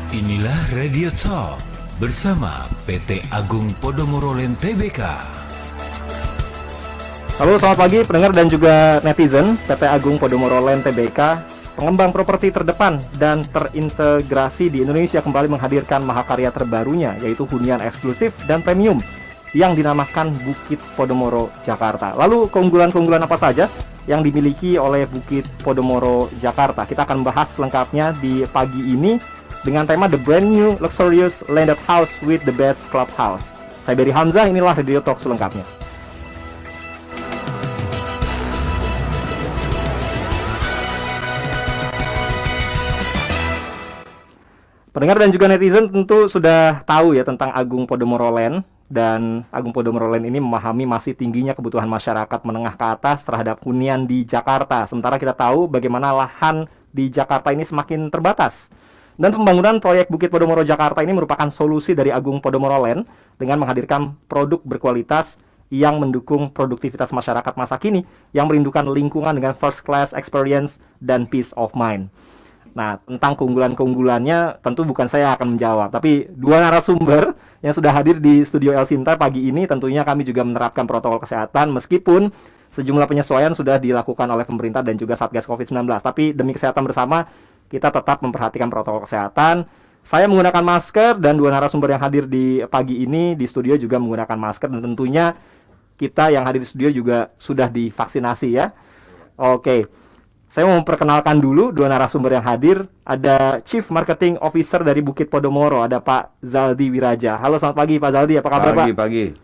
Inilah Radio Talk bersama PT Agung Podomoro Land Tbk. Halo, selamat pagi pendengar dan juga netizen. PT Agung Podomoro Land Tbk, pengembang properti terdepan dan terintegrasi di Indonesia, kembali menghadirkan mahakarya terbarunya, yaitu hunian eksklusif dan premium yang dinamakan Bukit Podomoro Jakarta. Lalu keunggulan-keunggulan apa saja yang dimiliki oleh Bukit Podomoro Jakarta? Kita akan bahas lengkapnya di pagi ini dengan tema The Brand New Luxurious Landed House with the Best Clubhouse. Saya Berry Hamzah, inilah Radio Talk selengkapnya. Pendengar dan juga netizen tentu sudah tahu ya tentang Agung Podomoro Land. Dan Agung Podomoro Land ini memahami masih tingginya kebutuhan masyarakat menengah ke atas terhadap hunian di Jakarta. Sementara kita tahu bagaimana lahan di Jakarta ini semakin terbatas. Dan pembangunan proyek Bukit Podomoro Jakarta ini merupakan solusi dari Agung Podomoro Land dengan menghadirkan produk berkualitas yang mendukung produktivitas masyarakat masa kini yang merindukan lingkungan dengan first class experience dan peace of mind. Nah, tentang keunggulan-keunggulannya tentu bukan saya akan menjawab, tapi dua narasumber yang sudah hadir di studio El Sinta pagi ini. Tentunya kami juga menerapkan protokol kesehatan meskipun sejumlah penyesuaian sudah dilakukan oleh pemerintah dan juga Satgas COVID-19. Tapi demi kesehatan bersama, kita tetap memperhatikan protokol kesehatan. Saya menggunakan masker dan dua narasumber yang hadir di pagi ini di studio juga menggunakan masker. Dan tentunya kita yang hadir di studio juga sudah divaksinasi ya. Oke, saya mau memperkenalkan dulu dua narasumber yang hadir. Ada Chief Marketing Officer dari Bukit Podomoro, ada Pak Zaldi Wiraja. Halo, selamat pagi Pak Zaldi, apa kabar Pak? Pagi,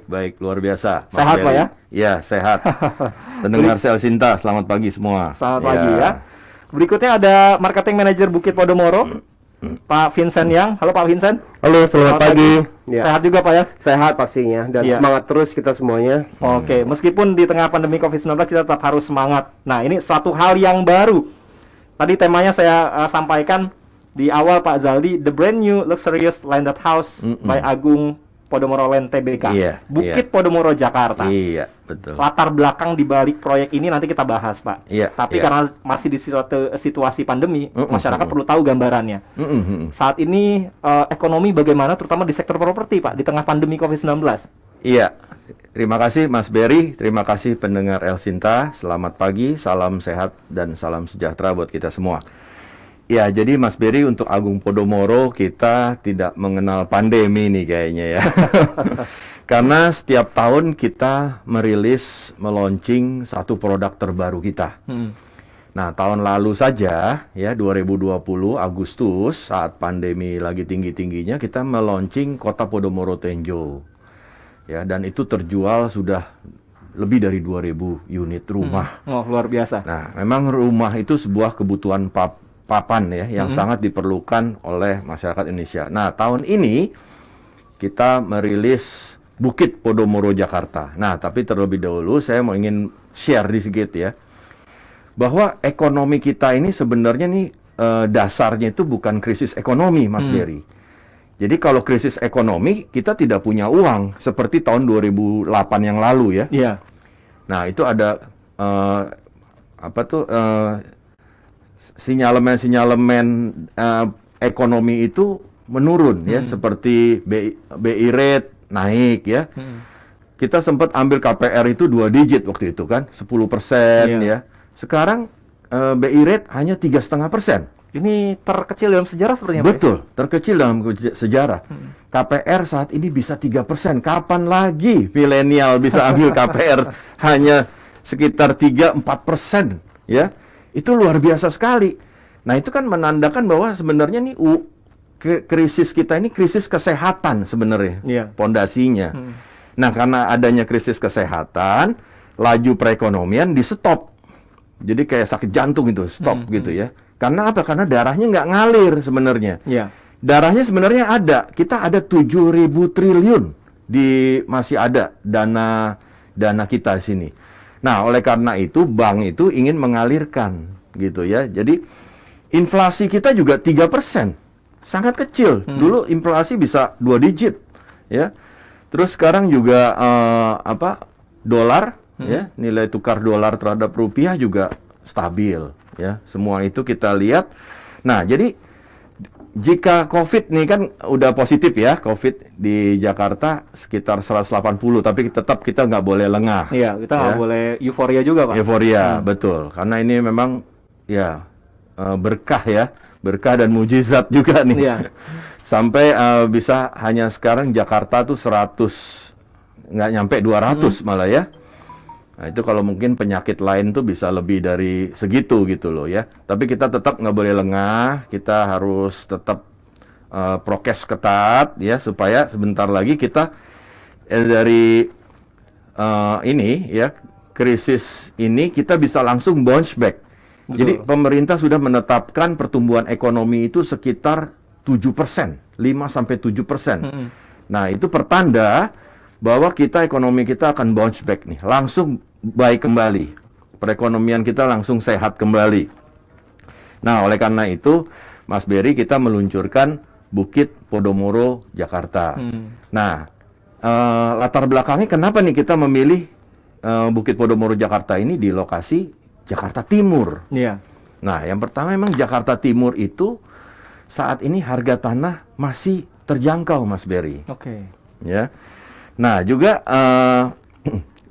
baik, luar biasa. Sehat Pak ya? Ya, sehat. Pendengar El Sinta, selamat pagi semua. Selamat pagi ya. Berikutnya ada Marketing Manager Bukit Podomoro, Pak Vincent Yang. Halo Pak Vincent. Halo, selamat pagi. Ya. Sehat juga Pak ya? Sehat pastinya, dan semangat terus kita semuanya. Oke, meskipun di tengah pandemi COVID-19 kita tetap harus semangat. Nah, ini suatu hal yang baru. Tadi temanya saya sampaikan di awal Pak Zaldi, The Brand New Luxurious Landed House by Agung Podomoro Land Tbk. Bukit Podomoro Jakarta. Iya, betul. Latar belakang di balik proyek ini nanti kita bahas, Pak. Tapi karena masih di situasi pandemi, masyarakat perlu tahu gambarannya. Saat ini ekonomi bagaimana, terutama di sektor properti, Pak, di tengah pandemi COVID-19? Iya, terima kasih Mas Berry, terima kasih pendengar El Sinta. Selamat pagi, salam sehat dan salam sejahtera buat kita semua. Ya, jadi Mas Berry, untuk Agung Podomoro kita tidak mengenal pandemi nih kayaknya ya. Karena setiap tahun kita meluncing satu produk terbaru kita. Nah, tahun lalu saja ya 2020 Agustus, saat pandemi lagi tinggi-tingginya, kita meluncing Kota Podomoro Tenjo. Ya, dan itu terjual sudah lebih dari 2000 unit rumah. Oh, luar biasa. Nah, memang rumah itu sebuah kebutuhan papan ya yang sangat diperlukan oleh masyarakat Indonesia. Nah, tahun ini kita merilis Bukit Podomoro Jakarta. Nah, tapi terlebih dahulu saya ingin share sedikit ya, bahwa ekonomi kita ini sebenarnya nih dasarnya itu bukan krisis ekonomi, Mas Berry. Jadi kalau krisis ekonomi, kita tidak punya uang seperti tahun 2008 yang lalu ya. Iya. Nah, itu ada sinyalemen ekonomi itu menurun ya, seperti BI rate naik ya. Kita sempat ambil KPR itu 2 digit waktu itu kan, 10% ya. Sekarang BI rate hanya 3,5%. Ini terkecil dalam sejarah sepertinya, Betul, Pak? Terkecil dalam sejarah. KPR saat ini bisa 3%. Kapan lagi milenial bisa ambil KPR hanya sekitar 3-4% ya? Itu luar biasa sekali. Nah, itu kan menandakan bahwa sebenarnya nih krisis kita ini krisis kesehatan sebenarnya, pondasinya. Nah, karena adanya krisis kesehatan, laju perekonomian di stop. Jadi kayak sakit jantung itu, stop gitu ya. Karena apa? Karena darahnya nggak ngalir sebenarnya. Darahnya sebenarnya ada. Kita ada 7.000 triliun masih ada dana kita di sini. Nah, oleh karena itu bank itu ingin mengalirkan gitu ya. Jadi inflasi kita juga 3%. Sangat kecil. Dulu inflasi bisa 2 digit ya. Terus sekarang juga dolar ya, nilai tukar dolar terhadap rupiah juga stabil ya. Semua itu kita lihat. Nah, jadi jika COVID nih kan udah positif ya, COVID di Jakarta sekitar 180, tapi tetap kita nggak boleh lengah. Iya, kita nggak Ya. boleh euforia juga, Pak. Euforia, betul. Karena ini memang ya berkah ya, berkah dan mujizat juga nih. Iya. Sampai bisa hanya sekarang Jakarta tuh 100, nggak nyampe 200 malah ya. Nah, itu kalau mungkin penyakit lain tuh bisa lebih dari segitu gitu loh ya. Tapi kita tetap nggak boleh lengah, kita harus tetap prokes ketat ya, supaya sebentar lagi kita dari ini ya, krisis ini kita bisa langsung bounce back. Betul. Jadi pemerintah sudah menetapkan pertumbuhan ekonomi itu sekitar 7%, 5-7%. Nah, itu pertanda bahwa ekonomi kita akan bounce back nih, langsung baik kembali. Perekonomian kita langsung sehat kembali. Nah, oleh karena itu, Mas Berry, kita meluncurkan Bukit Podomoro Jakarta. Nah, latar belakangnya kenapa nih kita memilih Bukit Podomoro Jakarta ini di lokasi Jakarta Timur? Iya. Nah, yang pertama memang Jakarta Timur itu saat ini harga tanah masih terjangkau, Mas Berry. Oke. Ya. Nah, juga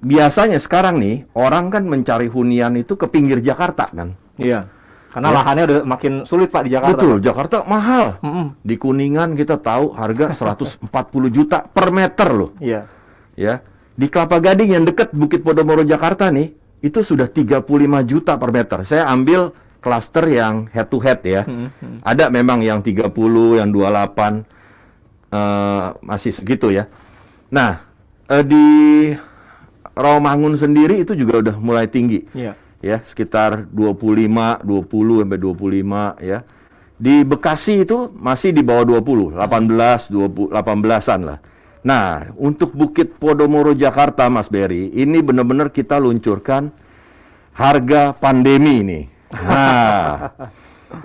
biasanya sekarang nih orang kan mencari hunian itu ke pinggir Jakarta kan. Iya. Karena Ya. lahannya udah makin sulit, Pak, di Jakarta. Betul, Jakarta mahal. Mm-mm. Di Kuningan kita tahu harga 140 juta per meter loh. Iya. Ya. Di Kelapa Gading yang dekat Bukit Podomoro Jakarta nih, itu sudah 35 juta per meter. Saya ambil klaster yang head to head ya. Ada memang yang 30, yang 28 masih segitu ya. Nah, di Rawamangun sendiri itu juga udah mulai tinggi. Iya. Ya, sekitar 20 sampai 25 ya. Di Bekasi itu masih di bawah 20, 18-an lah. Nah, untuk Bukit Podomoro Jakarta, Mas Berry, ini benar-benar kita luncurkan harga pandemi ini. Nah,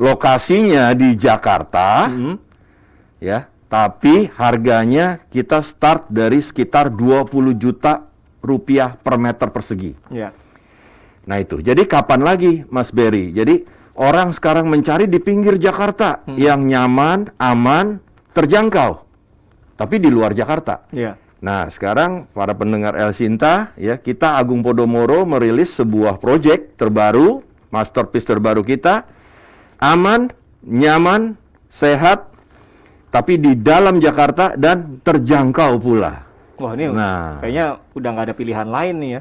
lokasinya di Jakarta, ya, tapi harganya kita start dari sekitar 20 juta rupiah per meter persegi. Iya. Nah itu, jadi kapan lagi Mas Berry? Jadi orang sekarang mencari di pinggir Jakarta yang nyaman, aman, terjangkau. Tapi di luar Jakarta. Iya. Nah sekarang para pendengar El Sinta, ya, kita Agung Podomoro merilis sebuah proyek terbaru, masterpiece terbaru kita. Aman, nyaman, sehat, tapi di dalam Jakarta dan terjangkau pula. Wah, ini Nah. kayaknya udah nggak ada pilihan lain nih ya.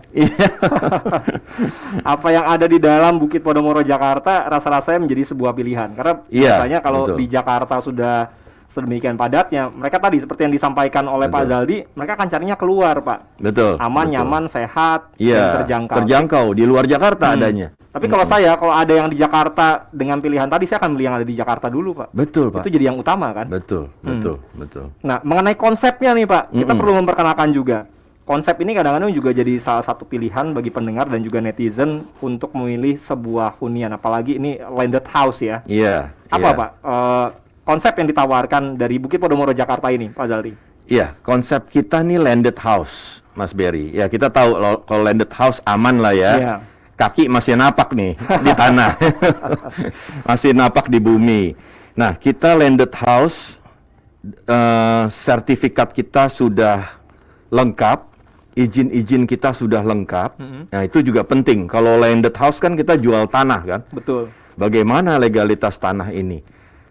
Apa yang ada di dalam Bukit Podomoro Jakarta rasa-rasanya menjadi sebuah pilihan. Karena Iya, biasanya kalau betul. di Jakarta sudah sedemikian padatnya, mereka tadi seperti yang disampaikan oleh Pak Betul. Zaldi, mereka akan carinya keluar, Pak. Betul. Aman, betul. nyaman, sehat, dan Iya, terjangkau. terjangkau di luar Jakarta adanya. Tapi kalau kalau ada yang di Jakarta dengan pilihan tadi, saya akan beli yang ada di Jakarta dulu, Pak. Betul, Pak. Itu jadi yang utama kan? Betul, betul. Nah, mengenai konsepnya nih, Pak, kita perlu memperkenalkan juga. Konsep ini kadang-kadang juga jadi salah satu pilihan bagi pendengar dan juga netizen untuk memilih sebuah hunian, apalagi ini landed house ya. Iya. Apa, iya. Pak? Konsep yang ditawarkan dari Bukit Podomoro Jakarta ini, Pak Zaldi? Iya, konsep kita nih landed house, Mas Berry. Ya, kita tahu kalau landed house aman lah ya. Iya. Kaki masih napak nih di tanah. Masih napak di bumi. Nah, kita landed house, sertifikat kita sudah lengkap, izin-izin kita sudah lengkap. Nah, itu juga penting. Kalau landed house kan kita jual tanah kan. Betul. Bagaimana legalitas tanah ini?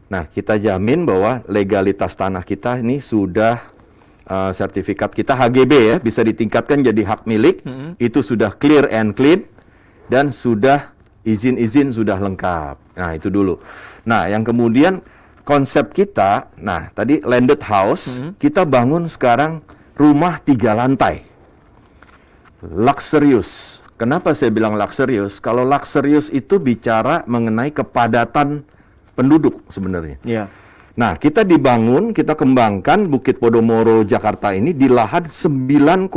Nah, kita jamin bahwa legalitas tanah kita ini sudah sertifikat kita HGB ya, bisa ditingkatkan jadi hak milik. Itu sudah clear and clean dan sudah izin-izin sudah lengkap. Nah, itu dulu. Nah, yang kemudian konsep kita, nah tadi landed house, kita bangun sekarang rumah 3 lantai. Luxurious. Kenapa saya bilang luxurious? Kalau luxurious itu bicara mengenai kepadatan penduduk sebenarnya. Iya. Nah, kita kembangkan Bukit Podomoro Jakarta ini di lahan 9,6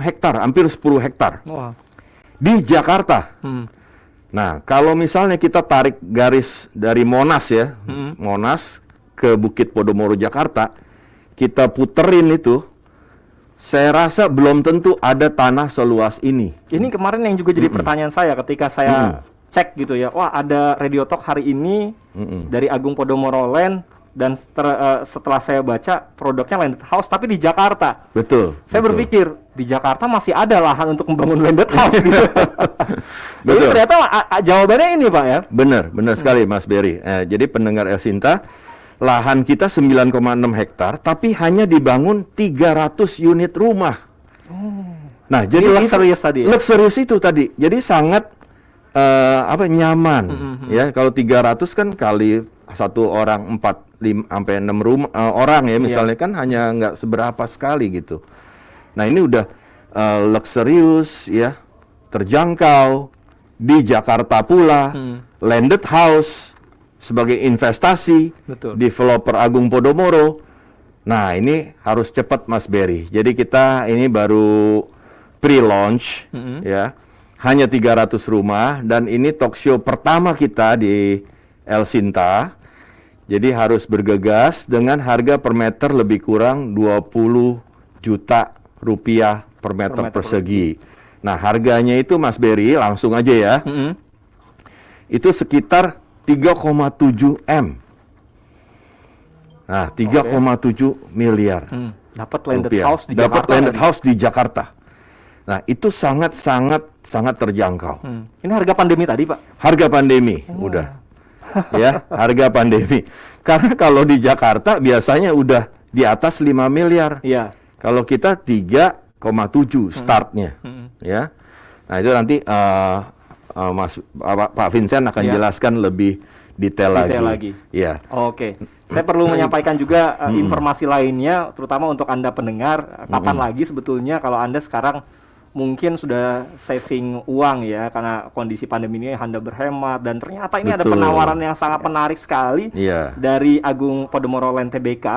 hektar, hampir 10 hektar. Wah. Di Jakarta. Nah, kalau misalnya kita tarik garis dari Monas ya, Monas ke Bukit Podomoro Jakarta, kita puterin itu, saya rasa belum tentu ada tanah seluas ini. Ini kemarin yang juga jadi pertanyaan saya ketika saya cek gitu ya. Wah, ada Radio Talk hari ini dari Agung Podomoro Land Dan setelah saya baca produknya landed house tapi di Jakarta. Betul. Saya betul. berpikir di Jakarta masih ada lahan untuk membangun landed house gitu. Jadi Betul. ternyata jawabannya ini Pak ya. Benar sekali Mas Berry. Jadi pendengar Elsinta, lahan kita 9,6 hektar, tapi hanya dibangun 300 unit rumah. Nah, jadi Ini luxurious tadi ya? Luxurious itu tadi. Jadi sangat nyaman. Ya, kalau 300 kan kali satu orang 4, 5 sampai 6 rumah orang ya misalnya kan hanya nggak seberapa sekali gitu. Nah, ini udah luxurious ya, terjangkau di Jakarta pula, landed house sebagai investasi, Betul. developer Agung Podomoro. Nah, ini harus cepat Mas Berry. Jadi kita ini baru pre-launch ya. Hanya 300 rumah dan ini talk show pertama kita di Elsinta. Jadi harus bergegas dengan harga per meter lebih kurang 20 juta rupiah per meter persegi. Nah, harganya itu Mas Berry langsung aja ya. Itu sekitar 3,7 M. Nah, 3,7 miliar. Dapat landed rupiah. house di Dapat Jakarta. landed lagi. house di Jakarta. Nah, itu sangat terjangkau. Ini harga pandemi tadi Pak. Harga pandemi, udah. Ya, harga pandemi. Karena kalau di Jakarta biasanya udah di atas 5 miliar. Iya. Kalau kita 3,7 startnya. Ya. Nah, itu nanti Pak Vincent akan Ya. jelaskan lebih detail lagi. Ya. Oke. Saya perlu menyampaikan juga informasi lainnya, terutama untuk Anda pendengar. Kapan lagi sebetulnya kalau Anda sekarang mungkin sudah saving uang ya, karena kondisi pandemi ini Anda berhemat, dan ternyata ini ada Betul. penawaran yang sangat menarik sekali Iya. dari Agung Podomoro Land Tbk,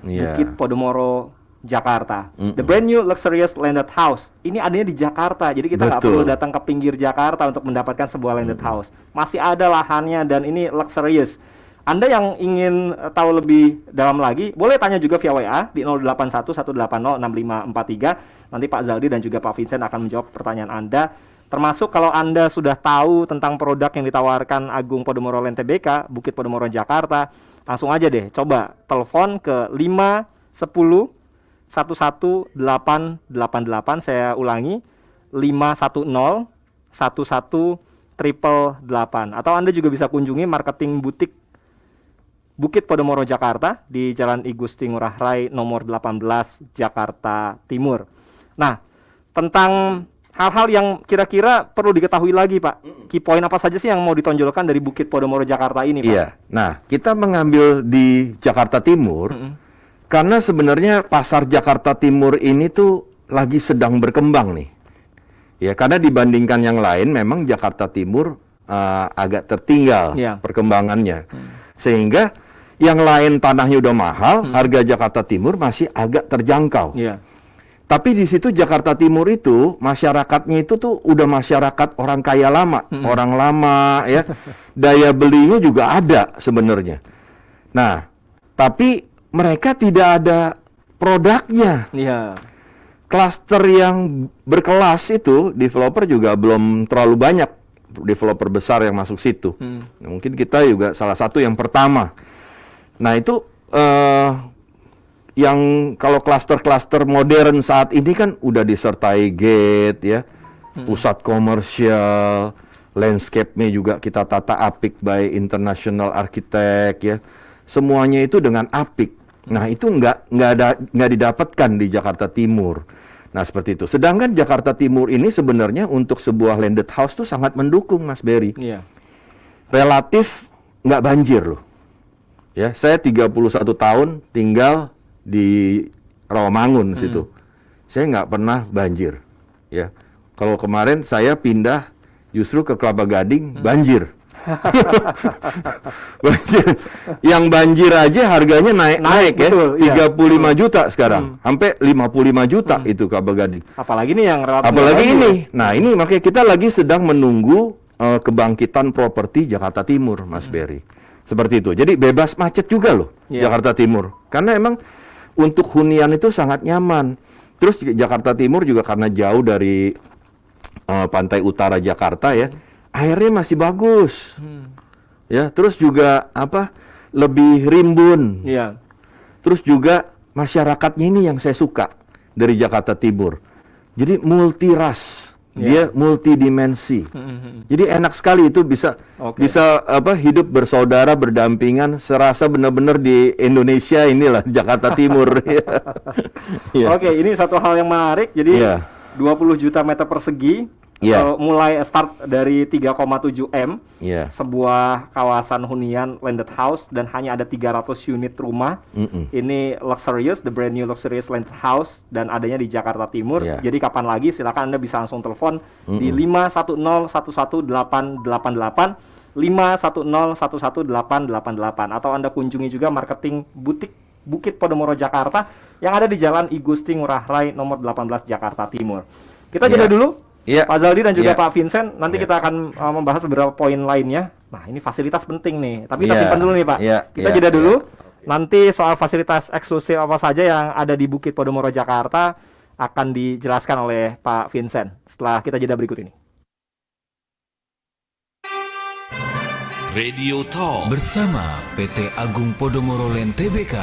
Iya. Bukit Podomoro, Jakarta. The brand new luxurious landed house. Ini adanya di Jakarta, jadi kita nggak Betul. perlu datang ke pinggir Jakarta untuk mendapatkan sebuah landed house. Masih ada lahannya dan ini luxurious. Anda yang ingin tahu lebih dalam lagi, boleh tanya juga via WA di 0811806543. Nanti Pak Zaldi dan juga Pak Vincent akan menjawab pertanyaan Anda. Termasuk kalau Anda sudah tahu tentang produk yang ditawarkan Agung Podomoro Land Tbk, Bukit Podomoro Jakarta, langsung aja deh, coba telepon ke 510 11888. Saya ulangi, 510 11888. Atau Anda juga bisa kunjungi marketing butik Bukit Podomoro Jakarta di Jalan I Gusti Ngurah Rai nomor 18 Jakarta Timur. Nah, tentang hal-hal yang kira-kira perlu diketahui lagi Pak, key point apa saja sih yang mau ditonjolkan dari Bukit Podomoro Jakarta ini Pak? Iya. Nah, kita mengambil di Jakarta Timur karena sebenarnya pasar Jakarta Timur ini tuh lagi sedang berkembang nih. Ya, karena dibandingkan yang lain memang Jakarta Timur agak tertinggal Iya. perkembangannya. Sehingga yang lain tanahnya udah mahal, harga Jakarta Timur masih agak terjangkau. Iya. Tapi di situ Jakarta Timur itu masyarakatnya itu tuh udah masyarakat orang kaya lama, orang lama ya. Daya belinya juga ada sebenarnya. Nah, tapi mereka tidak ada produknya. Iya. Klaster yang berkelas itu developer juga belum terlalu banyak developer besar yang masuk situ. Nah, mungkin kita juga salah satu yang pertama. Nah, itu yang kalau klaster-klaster modern saat ini kan udah disertai gate ya, pusat komersial, landscape-nya juga kita tata apik by International Architect ya. Semuanya itu dengan apik. Nah, itu nggak didapatkan di Jakarta Timur. Nah, seperti itu. Sedangkan Jakarta Timur ini sebenarnya untuk sebuah landed house tuh sangat mendukung, Mas Berry. Iya. Relatif nggak banjir loh. Ya, saya 31 tahun tinggal di Rawamangun situ. Saya nggak pernah banjir. Ya, kalau kemarin saya pindah justru ke Kelapa Gading, banjir. Banjir. Yang banjir aja harganya naik ya. Betul, iya. 35 juta sekarang. Sampai 55 juta itu Kelapa Gading. Apalagi nih yang relatif Apalagi banjir. ini. Nah, ini makanya kita lagi sedang menunggu kebangkitan properti Jakarta Timur, Mas Berry. Seperti itu. Jadi bebas macet juga loh Iya. Jakarta Timur. Karena emang untuk hunian itu sangat nyaman. Terus Jakarta Timur juga karena jauh dari pantai utara Jakarta ya, airnya masih bagus. Ya, terus juga lebih rimbun. Iya. Terus juga masyarakatnya ini yang saya suka dari Jakarta Timur. Jadi multiras, dia multidimensi. Jadi enak sekali itu bisa hidup bersaudara, berdampingan, serasa benar-benar di Indonesia inilah Jakarta Timur. Ya. Oke, ini satu hal yang menarik. Jadi 20 juta meter persegi, mulai start dari 3,7 M, sebuah kawasan hunian landed house dan hanya ada 300 unit rumah. Ini luxurious, the brand new luxurious landed house dan adanya di Jakarta Timur. Jadi kapan lagi silakan Anda bisa langsung telepon di 510118888 5101188 atau Anda kunjungi juga marketing butik Bukit Podomoro Jakarta yang ada di Jalan I Gusti Ngurah Rai nomor 18 Jakarta Timur. Kita jeda dulu. Pak Zaldi dan juga Pak Vincent, nanti kita akan membahas beberapa poin lainnya. Nah, ini fasilitas penting nih, tapi kita simpan dulu nih Pak. Kita jeda dulu. Nanti soal fasilitas eksklusif apa saja yang ada di Bukit Podomoro Jakarta akan dijelaskan oleh Pak Vincent setelah kita jeda berikut ini. Radio Talk bersama PT Agung Podomoro Land Tbk.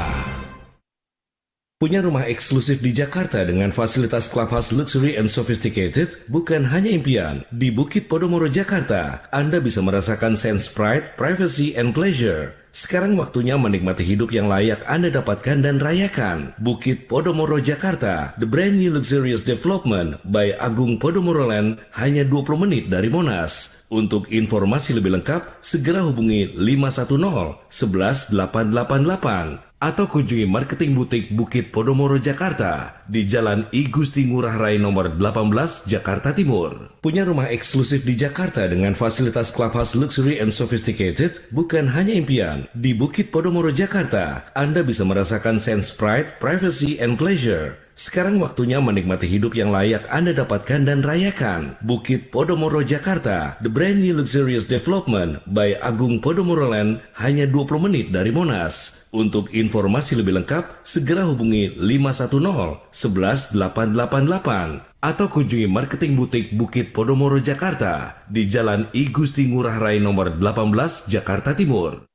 Punya rumah eksklusif di Jakarta dengan fasilitas clubhouse luxury and sophisticated bukan hanya impian. Di Bukit Podomoro Jakarta, Anda bisa merasakan sense pride, privacy, and pleasure. Sekarang waktunya menikmati hidup yang layak Anda dapatkan dan rayakan. Bukit Podomoro Jakarta, the brand new luxurious development by Agung Podomoro Land, hanya 20 menit dari Monas. Untuk informasi lebih lengkap, segera hubungi 510 11 888 atau kunjungi marketing butik Bukit Podomoro Jakarta di Jalan I Gusti Ngurah Rai nomor 18 Jakarta Timur. Punya rumah eksklusif di Jakarta dengan fasilitas clubhouse luxury and sophisticated bukan hanya impian. Di Bukit Podomoro Jakarta, Anda bisa merasakan sense pride, privacy, and pleasure. Sekarang waktunya menikmati hidup yang layak Anda dapatkan dan rayakan. Bukit Podomoro Jakarta, the brand new luxurious development by Agung Podomoro Land, hanya 20 menit dari Monas. Untuk informasi lebih lengkap, segera hubungi 510 11 888 atau kunjungi marketing butik Bukit Podomoro Jakarta di Jalan I Gusti Ngurah Rai nomor 18 Jakarta Timur.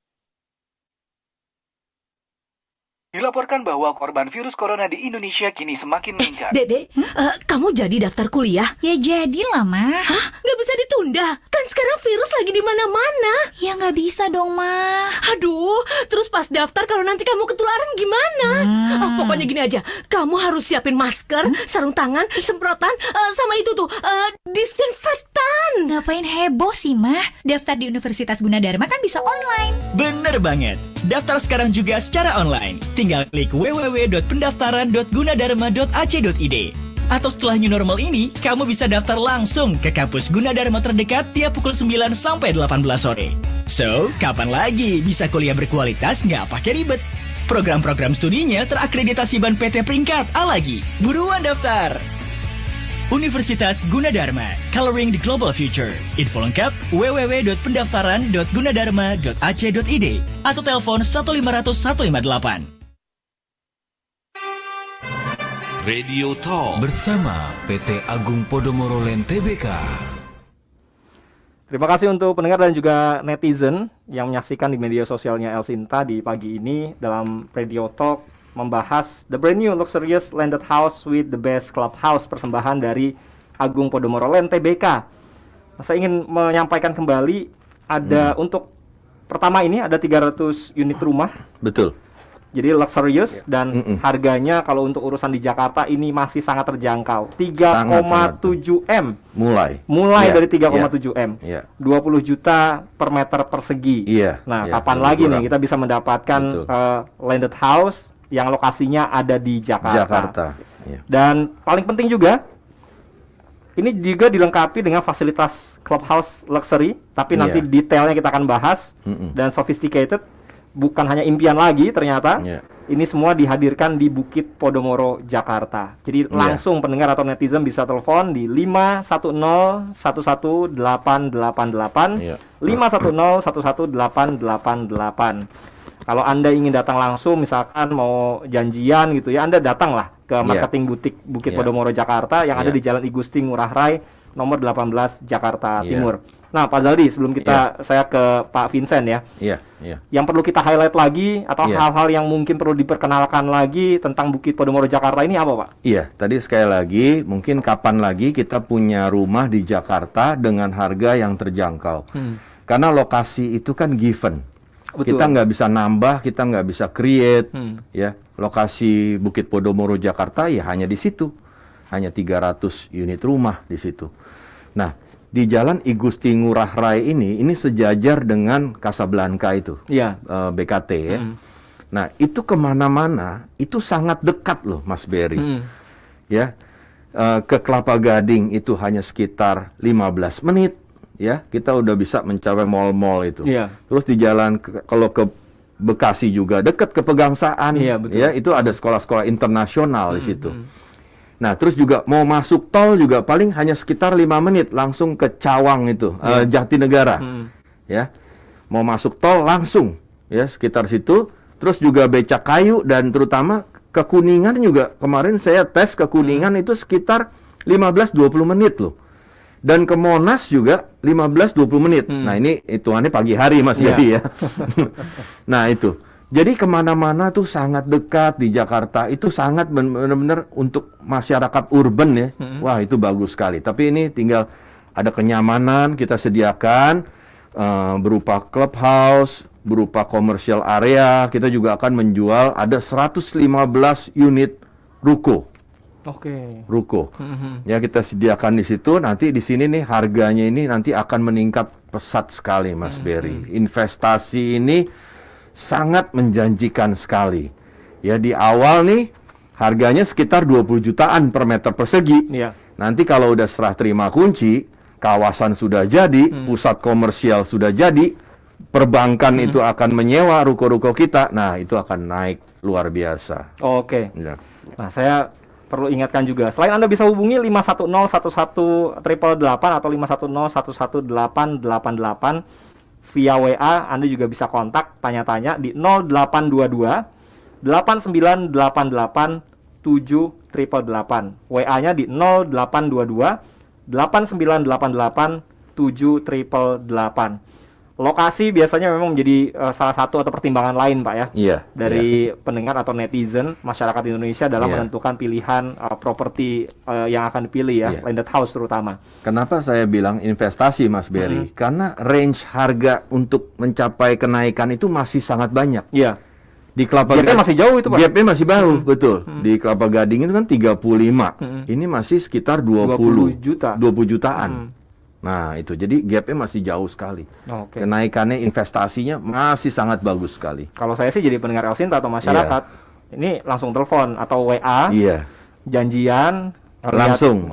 Dilaporkan bahwa korban virus corona di Indonesia kini semakin meningkat. Dede, kamu jadi daftar kuliah? Ya jadilah, Mah. Hah? Nggak bisa ditunda? Kan sekarang virus lagi di mana-mana. Ya nggak bisa dong, Mah. Aduh, terus pas daftar kalau nanti kamu ketularan gimana? Pokoknya gini aja, kamu harus siapin masker, sarung tangan, semprotan, sama itu tuh, disinfektan. Ngapain heboh sih, Mah? Daftar di Universitas Gunadarma kan bisa online. Bener banget. Daftar sekarang juga secara online. Tinggal klik www.pendaftaran.gunadarma.ac.id. Atau setelah new normal ini, kamu bisa daftar langsung ke kampus Gunadarma terdekat tiap pukul 9 sampai 18 sore. So, kapan lagi bisa kuliah berkualitas nggak pakai ribet? Program-program studinya terakreditasi BAN PT Peringkat A lagi. Buruan daftar! Universitas Gunadarma, Coloring the Global Future. Info lengkap www.pendaftaran.gunadarma.ac.id atau telepon 1-500-158. Radio Talk bersama PT Agung Podomoro Land Tbk. Terima kasih untuk pendengar dan juga netizen yang menyaksikan di media sosialnya El Sinta di pagi ini dalam Radio Talk membahas the brand new luxurious landed house with the best clubhouse, persembahan dari Agung Podomoro Land Tbk. Saya ingin menyampaikan kembali ada untuk pertama ini ada 300 unit rumah. Betul. Jadi luxurious dan harganya kalau untuk urusan di Jakarta ini masih sangat terjangkau. 3,7 M. Mulai dari 3,7 M. 20 juta per meter persegi. Nah, kapan lagi nih kita bisa mendapatkan landed house yang lokasinya ada di Jakarta. Dan paling penting juga, ini juga dilengkapi dengan fasilitas clubhouse luxury, tapi nanti detailnya kita akan bahas, dan sophisticated, bukan hanya impian lagi ternyata. Ini semua dihadirkan di Bukit Podomoro, Jakarta. Jadi langsung pendengar atau netizen bisa telepon di 510-11888, 510-11888. Kalau Anda ingin datang langsung, misalkan mau janjian gitu ya, Anda datanglah ke marketing butik Bukit Podomoro Jakarta yang ada di Jalan I Gusti Ngurah Rai nomor 18 Jakarta Timur. Nah, Pak Zaldi, sebelum saya ke Pak Vincent ya. Iya, iya. Yang perlu kita highlight lagi atau hal-hal yang mungkin perlu diperkenalkan lagi tentang Bukit Podomoro Jakarta ini apa, Pak? Iya, tadi sekali lagi, mungkin kapan lagi kita punya rumah di Jakarta dengan harga yang terjangkau. Karena lokasi itu kan given. Betul. Kita nggak bisa nambah, kita nggak bisa create, ya. Lokasi Bukit Podomoro Jakarta ya hanya di situ, hanya 300 unit rumah di situ. Nah, di Jalan I Gusti Ngurah Rai ini sejajar dengan Casablanca itu, BKT ya. Nah, itu kemana-mana itu sangat dekat loh, Mas Berry. Ya, ke Kelapa Gading itu hanya sekitar 15 menit. Ya, kita udah bisa mencapai mall-mall itu. Terus di jalan kalau ke Bekasi juga dekat ke Pegangsaan. Ya, itu ada sekolah-sekolah internasional di situ. Nah, terus juga mau masuk tol juga paling hanya sekitar 5 menit langsung ke Cawang itu, Jatinegara. Ya. Mau masuk tol langsung ya sekitar situ. Terus juga Becak Kayu dan terutama ke Kuningan juga kemarin saya tes ke Kuningan itu sekitar 15-20 menit loh. Dan ke Monas juga 15-20 menit. Nah, ini hitungannya pagi hari Mas Gadi ya. Nah, itu. Jadi kemana-mana tuh sangat dekat di Jakarta, itu sangat benar-benar untuk masyarakat urban ya. Wah, itu bagus sekali. Tapi ini tinggal ada kenyamanan kita sediakan berupa clubhouse, berupa commercial area. Kita juga akan menjual ada 115 unit ruko. Ruko. Ya, kita sediakan di situ. Nanti di sini nih harganya ini nanti akan meningkat pesat sekali Mas Berry. Investasi ini sangat menjanjikan sekali. Ya, di awal nih harganya sekitar 20 jutaan per meter persegi. Nanti kalau udah serah terima kunci, kawasan sudah jadi, pusat komersial sudah jadi, perbankan itu akan menyewa ruko-ruko kita. Nah, itu akan naik luar biasa. Ya. Nah, saya perlu ingatkan juga, selain Anda bisa hubungi 510-11-888 atau 510-11-888 via WA, Anda juga bisa kontak tanya-tanya di 0822 8988 7888. WA-nya di 0822 8988 7888. Lokasi biasanya memang menjadi salah satu atau pertimbangan lain, Pak ya. Dari pendengar atau netizen masyarakat Indonesia dalam menentukan pilihan properti yang akan dipilih ya, landed house terutama. Kenapa saya bilang investasi, Mas Berry? Karena range harga untuk mencapai kenaikan itu masih sangat banyak. Di Kelapa Gading masih jauh itu, Pak. Gapnya masih jauh, betul. Di Kelapa Gading itu kan 35. Ini masih sekitar 20 jutaan. Nah, itu jadi gapnya masih jauh sekali. Kenaikannya, investasinya masih sangat bagus sekali. Kalau saya sih jadi pendengar El Sinta atau masyarakat, ini langsung telepon atau WA, janjian, langsung.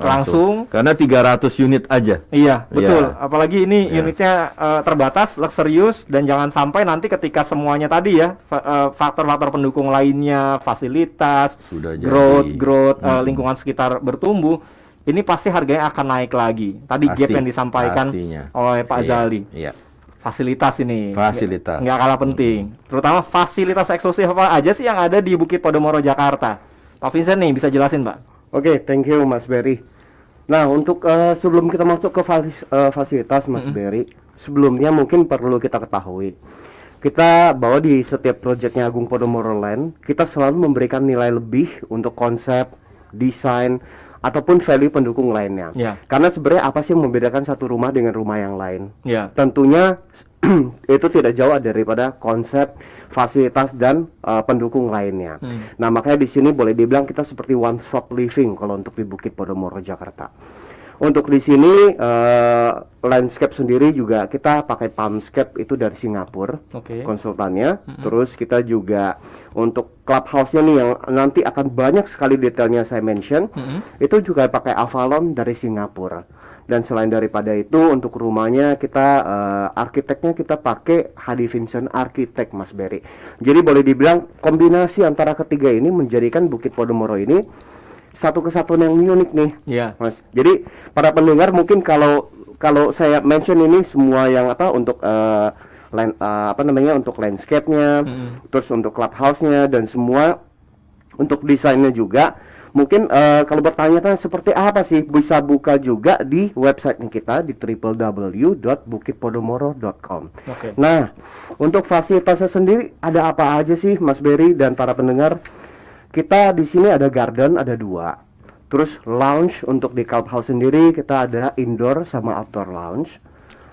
Karena 300 unit aja. Betul. Apalagi ini unitnya terbatas, luxurious, dan jangan sampai nanti ketika semuanya tadi ya, faktor-faktor pendukung lainnya, fasilitas, growth, lingkungan sekitar bertumbuh, ini pasti harganya akan naik lagi. Tadi gap yang disampaikan oleh Pak Zaldi. Fasilitas ini. Nggak kalah penting. Terutama fasilitas eksklusif apa aja sih yang ada di Bukit Podomoro Jakarta. Pak Vincent nih, bisa jelasin, Pak? Thank you Mas Berry. Nah, untuk sebelum kita masuk ke fasilitas Mas Berry, sebelumnya mungkin perlu kita ketahui. Kita bahwa di setiap proyeknya Agung Podomoro Land, kita selalu memberikan nilai lebih untuk konsep, desain, ataupun value pendukung lainnya. Karena sebenarnya apa sih yang membedakan satu rumah dengan rumah yang lain? Tentunya itu tidak jauh daripada konsep, fasilitas dan pendukung lainnya. Nah, makanya di sini boleh dibilang kita seperti one shop living kalau untuk di Bukit Podomoro Jakarta. Untuk di sini landscape sendiri juga kita pakai Palmscape itu dari Singapura, konsultannya. Terus kita juga untuk clubhouse-nya nih yang nanti akan banyak sekali detailnya saya mention, itu juga pakai Avalon dari Singapura. Dan selain daripada itu untuk rumahnya kita arsiteknya kita pakai Hadi Vincent Architect, Mas Berry. Jadi boleh dibilang kombinasi antara ketiga ini menjadikan Bukit Podomoro ini satu kesatuan yang unik nih, Mas. Jadi para pendengar mungkin kalau saya mention ini semua yang untuk untuk landscape-nya, terus untuk clubhouse-nya dan semua Untuk desainnya juga mungkin kalau bertanya-tanya seperti apa sih, bisa buka juga di website kita di www.bukitpodomoro.com. Oke. Nah, untuk fasilitasnya sendiri ada apa aja sih Mas Berry dan para pendengar? Kita di sini ada garden, ada 2. Terus lounge untuk di clubhouse sendiri kita ada indoor sama outdoor lounge.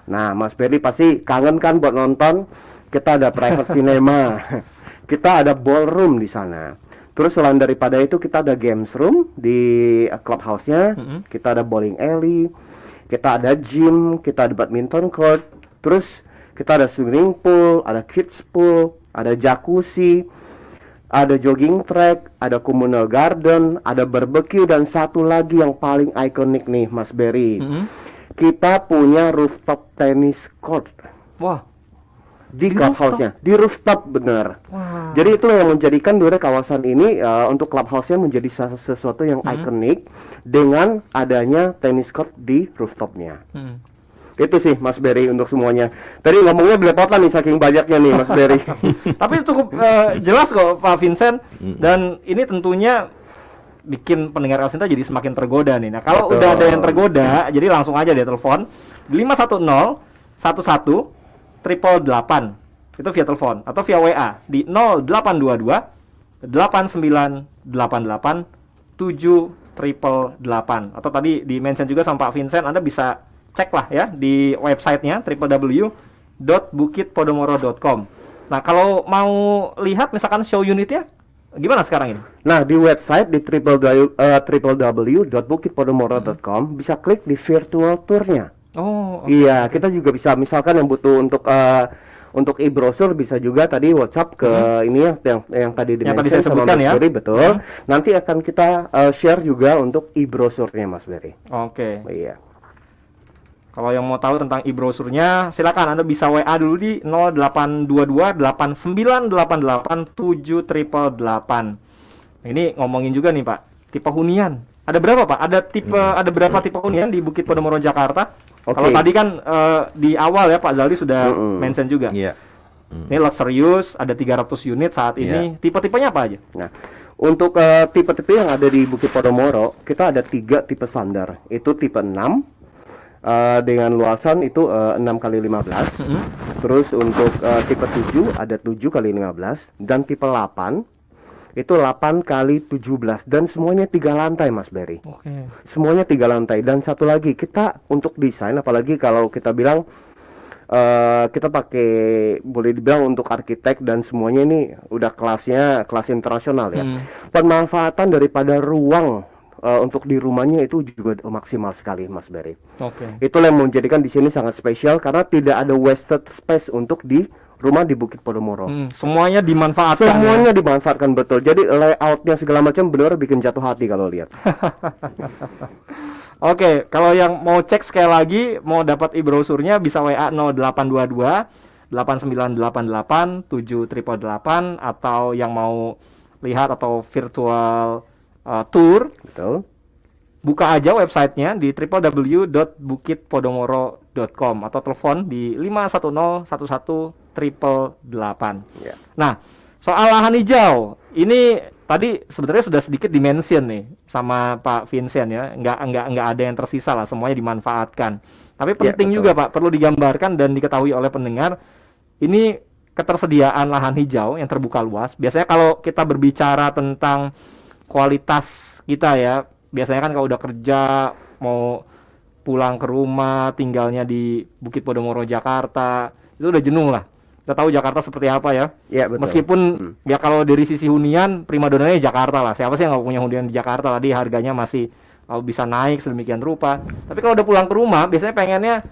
Nah, Mas Berry pasti kangen kan buat nonton? Kita ada private cinema. Kita ada ballroom di sana. Terus selain daripada itu kita ada games room di clubhouse-nya, kita ada bowling alley, kita ada gym, kita ada badminton court, terus kita ada swimming pool, ada kids pool, ada jacuzzi, ada jogging track, ada communal garden, ada barbecue, dan satu lagi yang paling ikonik nih Mas Berry. Kita punya rooftop tennis court. Wah, Di clubhouse-nya, di rooftop bener. Wah. Jadi itulah yang menjadikan dua kawasan ini untuk clubhouse-nya menjadi sesuatu yang ikonik dengan adanya tenis court di rooftopnya. Itu sih Mas Berry untuk semuanya. Tadi ngomongnya belepotan nih saking banyaknya nih Mas Berry. Tapi cukup jelas kok Pak Vincent, dan ini tentunya bikin pendengar Elsinta jadi semakin tergoda nih. Nah, kalau udah ada yang tergoda, jadi langsung aja deh telepon 510 11 888 itu via telepon atau via WA di 0822 8988 7888, atau tadi di mention juga sama Pak Vincent, Anda bisa cek lah ya di websitenya www.bukitpodomoro.com. Nah, kalau mau lihat misalkan show unitnya gimana sekarang ini? Nah, di website di www.bukitpodomoro.com bisa klik di virtual tournya. Oh, Iya, kita juga bisa, misalkan yang butuh untuk e-brosur bisa juga tadi WhatsApp ke ini ya yang tadi Yang tadi saya sama sebutkan Mas ya. Berry, betul. Nanti akan kita share juga untuk e-brosurnya Mas Berry. Oke. Iya. Kalau yang mau tahu tentang e-brosurnya, silakan Anda bisa WA dulu di 0822 8988 7888. Ini ngomongin juga nih Pak, tipe hunian. Ada berapa Pak? Ada berapa tipe hunian di Bukit Podomoro Jakarta? Oke. Kalau tadi kan di awal ya Pak Zaldi sudah mention juga. Iya. Ini luxurious, ada 300 unit saat ini. Tipe-tipenya apa aja? Nah, untuk tipe-tipe yang ada di Bukit Podomoro, kita ada 3 tipe standar. Itu tipe 6 dengan luasan itu 6 kali 15. Terus untuk tipe 7 ada 7 kali 15, dan tipe 8 itu 8 kali 17, dan semuanya 3 lantai Mas Berry. Oke. Semuanya 3 lantai. Dan satu lagi, kita untuk desain, apalagi kalau kita bilang kita pakai, boleh dibilang untuk arsitek dan semuanya ini udah kelas internasional ya. Pemanfaatan daripada ruang untuk di rumahnya itu juga maksimal sekali Mas Berry. Oke. Itulah yang menjadikan di sini sangat spesial, karena tidak ada wasted space untuk di rumah di Bukit Podomoro. Semuanya dimanfaatkan. Semuanya dimanfaatkan, betul. Jadi layoutnya segala macam benar bikin jatuh hati kalau lihat. Oke, kalau yang mau cek sekali lagi, mau dapat e-brosurnya bisa WA 0822 8988 7888, atau yang mau lihat atau virtual tour, Betul. buka aja websitenya di www.bukitpodomoro.com atau telepon di 510 11 888. Ya. Nah, soal lahan hijau ini tadi sebenarnya sudah sedikit dimention nih sama Pak Vincent ya, nggak ada yang tersisa lah, semuanya dimanfaatkan. Tapi penting juga Pak, perlu digambarkan dan diketahui oleh pendengar, ini ketersediaan lahan hijau yang terbuka luas. Biasanya kalau kita berbicara tentang kualitas kita ya, biasanya kan kalau udah kerja mau pulang ke rumah, tinggalnya di Bukit Podomoro Jakarta, itu udah jenuh lah. Kita tahu Jakarta seperti apa ya. Ya, betul. Meskipun ya kalau dari sisi hunian, primadonanya Jakarta lah. Siapa sih yang nggak punya hunian di Jakarta? Tadi harganya masih bisa naik sedemikian rupa. Tapi kalau udah pulang ke rumah, biasanya pengennya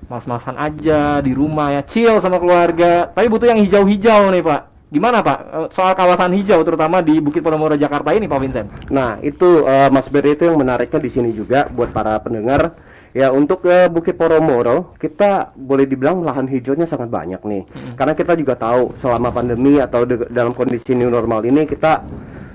mas-masan aja di rumah ya, chill sama keluarga. Tapi butuh yang hijau-hijau nih Pak. Gimana Pak soal kawasan hijau terutama di Bukit Podomoro Jakarta ini Pak Vincent? Nah, itu Mas Berry, itu yang menariknya di sini juga buat para pendengar. Ya, untuk Bukit Podomoro kita boleh dibilang lahan hijaunya sangat banyak nih. Karena kita juga tahu selama pandemi atau dalam kondisi new normal ini kita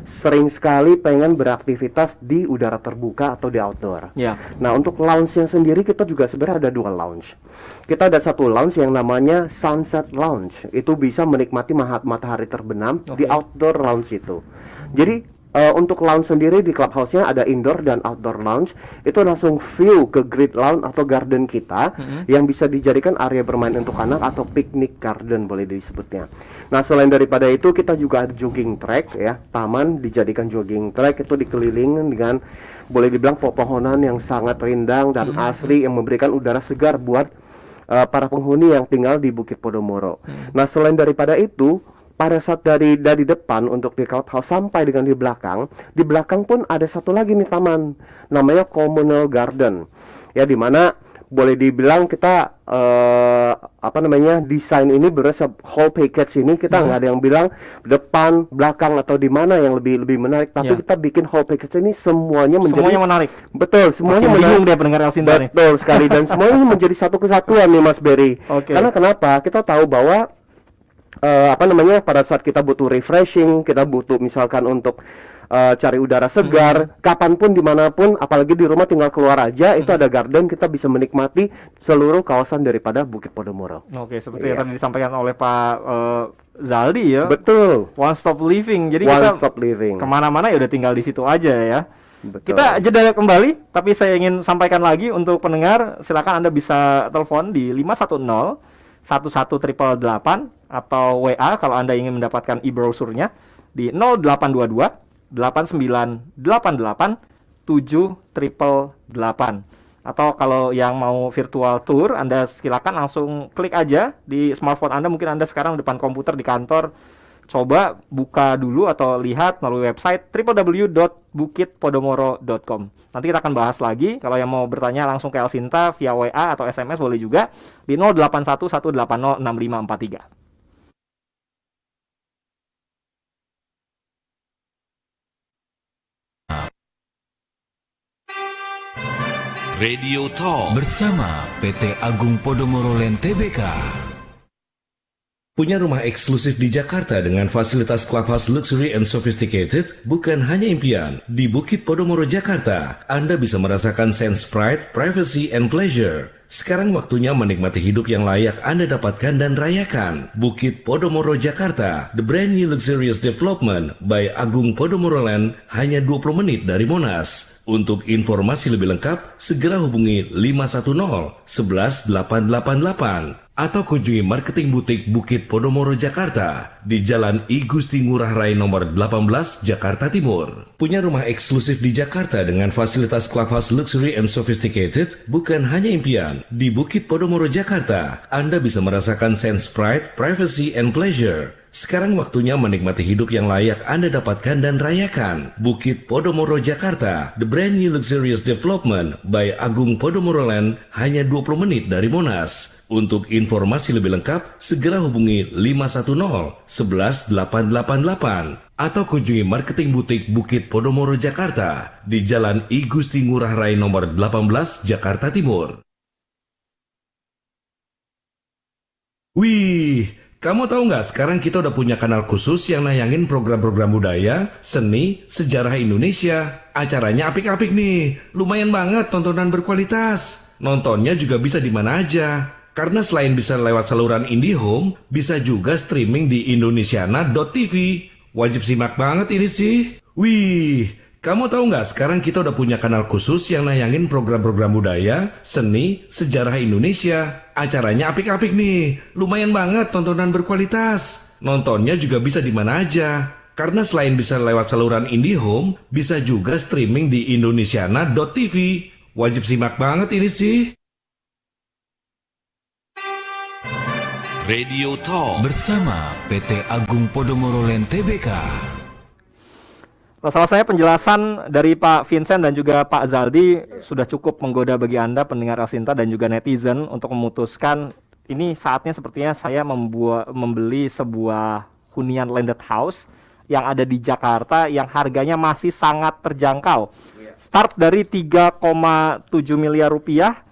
sering sekali pengen beraktivitas di udara terbuka atau di outdoor. Ya. Nah, untuk lounge-nya sendiri kita juga sebenarnya ada 2 lounge. Kita ada satu lounge yang namanya Sunset Lounge. Itu bisa menikmati matahari terbenam di outdoor lounge itu. Jadi untuk lounge sendiri di clubhouse-nya ada indoor dan outdoor lounge. Itu langsung view ke great lawn atau garden kita yang bisa dijadikan area bermain untuk anak atau picnic garden boleh disebutnya. Nah, selain daripada itu kita juga ada jogging track ya. Taman dijadikan jogging track, itu dikelilingin dengan boleh dibilang pepohonan yang sangat rindang dan asri yang memberikan udara segar buat para penghuni yang tinggal di Bukit Podomoro. Nah, selain daripada itu, pada saat dari depan untuk di clubhouse sampai dengan di belakang pun ada satu lagi nih taman, namanya communal garden. Ya, di mana boleh dibilang kita desain ini berasa whole package ini, kita nggak ada yang bilang depan, belakang atau di mana yang lebih menarik, tapi kita bikin whole package ini semuanya menarik. Betul, semuanya bingung dia pendengar Elsinta nih. Betul sekali, dan semuanya menjadi satu kesatuan nih Mas Berry. Karena kenapa? Kita tahu bahwa pada saat kita butuh refreshing, kita butuh misalkan untuk cari udara segar, kapanpun dimanapun, apalagi di rumah tinggal keluar aja, itu ada garden, kita bisa menikmati seluruh kawasan daripada Bukit Podomoro. Oke, seperti yang tadi disampaikan oleh Pak Zaldi ya. Betul. One stop living. Jadi kemana-mana ya udah tinggal di situ aja ya. Betul. Kita jeda kembali, tapi saya ingin sampaikan lagi untuk pendengar, silakan Anda bisa telepon di 510 11888 atau WA kalau Anda ingin mendapatkan e-brosurnya di 0822 8988 7888. Atau kalau yang mau virtual tour, Anda silakan langsung klik aja di smartphone Anda. Mungkin Anda sekarang depan komputer di kantor, coba buka dulu atau lihat melalui website www.bukitpodomoro.com. Nanti kita akan bahas lagi. Kalau yang mau bertanya langsung ke Elsinta via WA atau SMS boleh juga di 0811806543. Radio Talk bersama PT Agung Podomoro Land Tbk. Punya rumah eksklusif di Jakarta dengan fasilitas clubhouse luxury and sophisticated bukan hanya impian. Di Bukit Podomoro, Jakarta, Anda bisa merasakan sense pride, privacy, and pleasure. Sekarang waktunya menikmati hidup yang layak Anda dapatkan dan rayakan. Bukit Podomoro, Jakarta, the brand new luxurious development by Agung Podomoro Land, hanya 20 menit dari Monas. Untuk informasi lebih lengkap, segera hubungi 510 11 888 atau kunjungi marketing butik Bukit Podomoro, Jakarta di Jalan I Gusti Ngurah Rai nomor 18, Jakarta Timur. Punya rumah eksklusif di Jakarta dengan fasilitas clubhouse luxury and sophisticated bukan hanya impian. Di Bukit Podomoro, Jakarta, Anda bisa merasakan sense pride, privacy, and pleasure. Sekarang waktunya menikmati hidup yang layak Anda dapatkan dan rayakan. Bukit Podomoro, Jakarta, the brand new luxurious development by Agung Podomoro Land, hanya 20 menit dari Monas. Untuk informasi lebih lengkap, segera hubungi 510 11 888 atau kunjungi marketing butik Bukit Podomoro, Jakarta di Jalan I Gusti Ngurah Rai nomor 18, Jakarta Timur. Wih, kamu tahu nggak sekarang kita udah punya kanal khusus yang nayangin program-program budaya, seni, sejarah Indonesia. Acaranya apik-apik nih, lumayan banget tontonan berkualitas. Nontonnya juga bisa di mana aja. Karena selain bisa lewat saluran IndiHome, bisa juga streaming di indonesiana.tv. Wajib simak banget ini sih. Wih, kamu tahu nggak sekarang kita udah punya kanal khusus yang nayangin program-program budaya, seni, sejarah Indonesia. Acaranya apik-apik nih, lumayan banget tontonan berkualitas. Nontonnya juga bisa di mana aja. Karena selain bisa lewat saluran IndiHome, bisa juga streaming di indonesiana.tv. Wajib simak banget ini sih. Radio Talk bersama PT Agung Podomoro Land Tbk. Salah saya penjelasan dari Pak Vincent dan juga Pak Zaldi sudah cukup menggoda bagi Anda pendengar Elsinta dan juga netizen untuk memutuskan ini saatnya sepertinya saya membeli sebuah hunian landed house yang ada di Jakarta yang harganya masih sangat terjangkau. Start dari 3,7 miliar rupiah.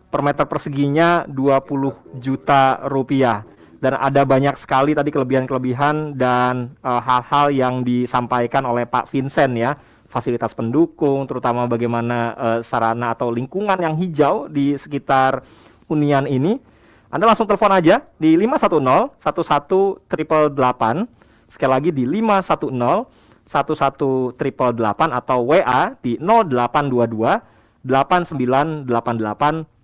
Per meter perseginya 20 juta rupiah. Dan ada banyak sekali tadi kelebihan-kelebihan dan hal-hal yang disampaikan oleh Pak Vincent ya. Fasilitas pendukung, terutama bagaimana sarana atau lingkungan yang hijau di sekitar hunian ini. Anda langsung telepon aja di 510 11 888. Sekali lagi di 510 11888 atau WA di 0822 8988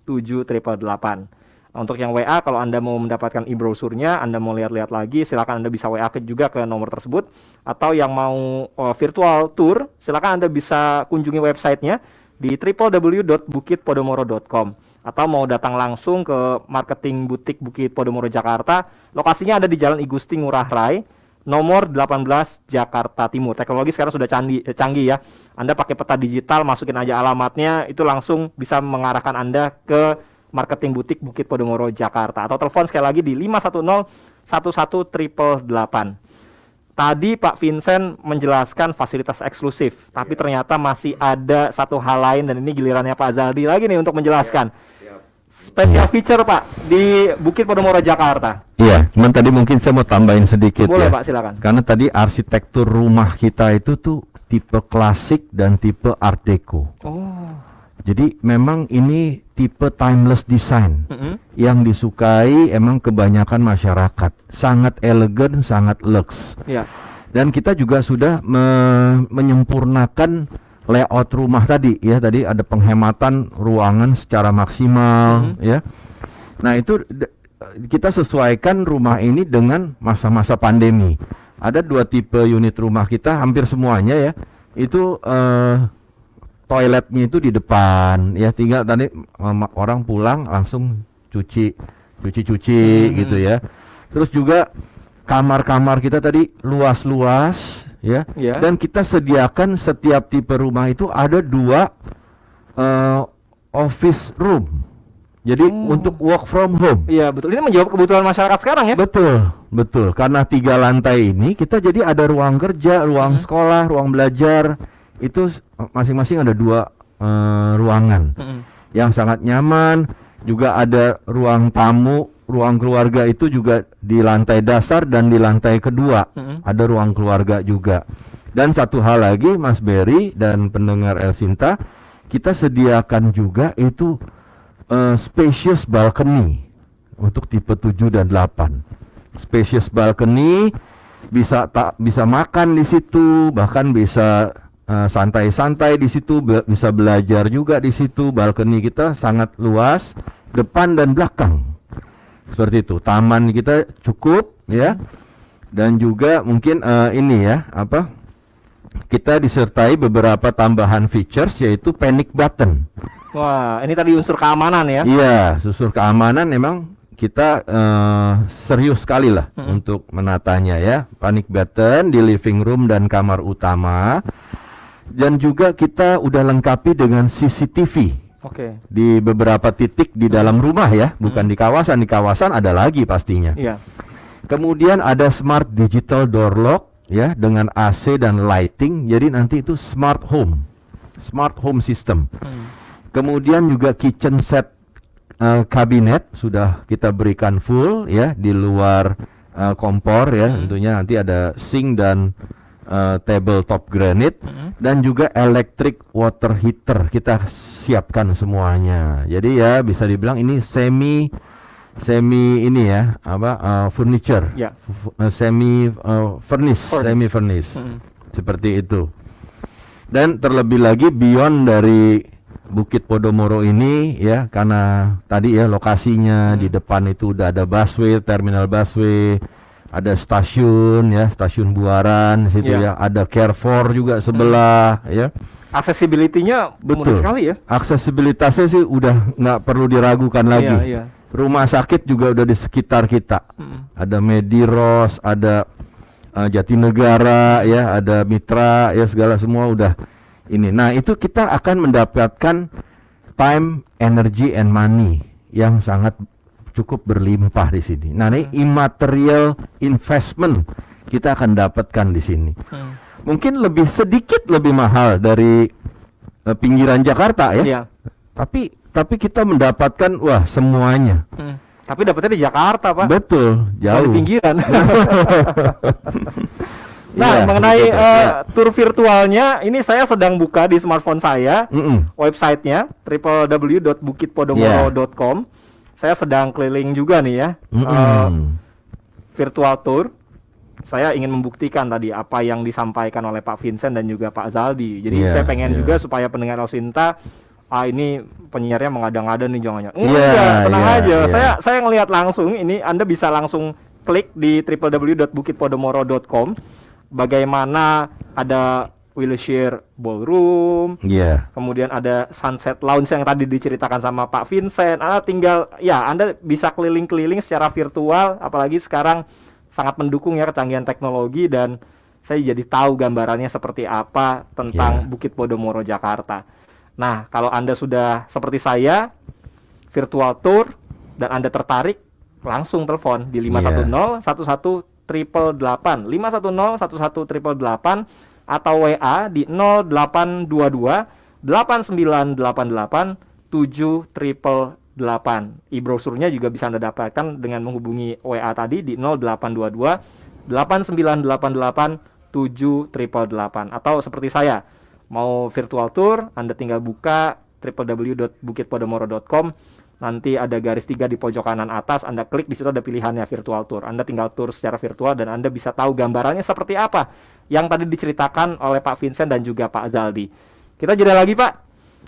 7888. Untuk yang WA, kalau Anda mau mendapatkan e-brosurnya, Anda mau lihat-lihat lagi, silakan Anda bisa WA juga ke nomor tersebut. Atau yang mau virtual tour, silakan Anda bisa kunjungi websitenya di www.bukitpodomoro.com. Atau mau datang langsung ke marketing butik Bukit Podomoro Jakarta, lokasinya ada di Jalan I Gusti Ngurah Rai, nomor 18 Jakarta Timur. Teknologi sekarang sudah canggih ya. Anda pakai peta digital, masukin aja alamatnya, itu langsung bisa mengarahkan Anda ke marketing butik Bukit Podomoro Jakarta. Atau telepon sekali lagi di 510 11888. Tadi Pak Vincent menjelaskan fasilitas eksklusif, tapi ternyata masih ada satu hal lain, dan ini gilirannya Pak Zaldi lagi nih untuk menjelaskan. Special feature Pak di Bukit Podomoro Jakarta. Iya, cuman tadi mungkin saya mau tambahin sedikit. Boleh ya. Pak, silakan. Karena tadi arsitektur rumah kita itu tuh tipe klasik dan tipe art deco. Oh. Jadi memang ini tipe timeless design yang disukai emang kebanyakan masyarakat. Sangat elegan, sangat luxe. Ya. Dan kita juga sudah menyempurnakan layout rumah tadi ya. Tadi ada penghematan ruangan secara maksimal ya. Nah itu kita sesuaikan rumah ini dengan masa-masa pandemi. Ada 2 tipe unit rumah kita, hampir semuanya ya. Itu toiletnya itu di depan ya, tinggal tadi orang pulang langsung cuci gitu ya. Terus juga kamar-kamar kita tadi luas-luas ya. Dan kita sediakan setiap tipe rumah itu ada 2 office room. Jadi untuk work from home. Iya betul, ini menjawab kebutuhan masyarakat sekarang ya. Betul. Karena 3 lantai ini kita jadi ada ruang kerja, ruang sekolah, ruang belajar. Itu masing-masing ada 2 ruangan yang sangat nyaman. Juga ada ruang tamu, ruang keluarga itu juga di lantai dasar dan di lantai kedua ada ruang keluarga juga. Dan satu hal lagi Mas Berry dan pendengar El Sinta, kita sediakan juga itu spacious balcony untuk tipe 7 dan 8. Spacious balcony bisa makan di situ, bahkan bisa santai-santai di situ, bisa belajar juga di situ. Balkoni kita sangat luas, depan dan belakang. Seperti itu. Taman kita cukup ya. Dan juga mungkin ini ya, kita disertai beberapa tambahan features, yaitu panic button. Wah, ini tadi unsur keamanan ya. Iya, unsur keamanan memang kita serius sekali lah untuk menatanya ya. Panic button di living room dan kamar utama. Dan juga kita udah lengkapi dengan CCTV di beberapa titik di dalam rumah ya, bukan di kawasan. Di kawasan ada lagi pastinya. Iya. Kemudian ada smart digital door lock ya, dengan AC dan lighting. Jadi nanti itu smart home system. Kemudian juga kitchen set kabinet sudah kita berikan full ya, di luar kompor ya. Tentunya nanti ada sink dan tabletop granite, dan juga electric water heater kita siapkan semuanya. Jadi ya bisa dibilang ini semi ini ya, furniture, semi furnished seperti itu. Dan terlebih lagi beyond dari Bukit Podomoro ini ya, karena tadi ya lokasinya di depan itu udah ada busway, terminal busway. Ada stasiun ya, stasiun Buaran situ ya, ada Carrefour juga sebelah ya. Accessibility-nya mudah sekali ya. Aksesibilitasnya sih udah nggak perlu diragukan lagi. Rumah sakit juga udah di sekitar kita. Ada Mediros, ada Jatinegara ya, ada Mitra ya, segala semua udah ini. Nah, itu kita akan mendapatkan time, energy and money yang sangat cukup berlimpah di sini. Nah, ini immaterial investment kita akan dapatkan di sini. Mungkin sedikit lebih mahal dari pinggiran Jakarta ya. Tapi kita mendapatkan semuanya. Tapi dapatnya di Jakarta, Pak. Betul, jauh. Di pinggiran. Mengenai tour virtualnya, ini saya sedang buka di smartphone saya, websitenya www.bukitpodomoro.com. Saya sedang keliling juga nih ya, virtual tour. saya ingin membuktikan tadi apa yang disampaikan oleh Pak Vincent dan juga Pak Zaldi. Jadi Iya, saya pengen iya. juga supaya pendengar Rosinta, ini penyiarnya mengada-ngada nih jangan-jangan. Iya, Enggak, tenang iya, aja. iya. Saya ngelihat langsung ini, Anda bisa langsung klik di www.bukitpodomoro.com. Bagaimana ada Wilshire Ballroom, Iya. kemudian ada Sunset Lounge yang tadi diceritakan sama Pak Vincent. Tinggal ya Anda bisa keliling-keliling secara virtual, apalagi sekarang sangat mendukung ya kecanggihan teknologi, dan saya jadi tahu gambarannya seperti apa tentang Iya. Bukit Podomoro Jakarta. Nah, kalau Anda sudah seperti saya virtual tour dan Anda tertarik, langsung telepon di 510 11 888 510 11 888 atau WA di 0822 8988 7888. E-brosurnya juga bisa Anda dapatkan dengan menghubungi WA tadi di 0822 8988 7888. Atau seperti saya, mau virtual tour, Anda tinggal buka www.bukitpodomoro.com. Nanti ada garis 3 di pojok kanan atas, Anda klik, di situ ada pilihannya virtual tour. Anda tinggal tour secara virtual dan Anda bisa tahu gambarannya seperti apa yang tadi diceritakan oleh Pak Vincent dan juga Pak Zaldi. Kita jeda lagi, Pak.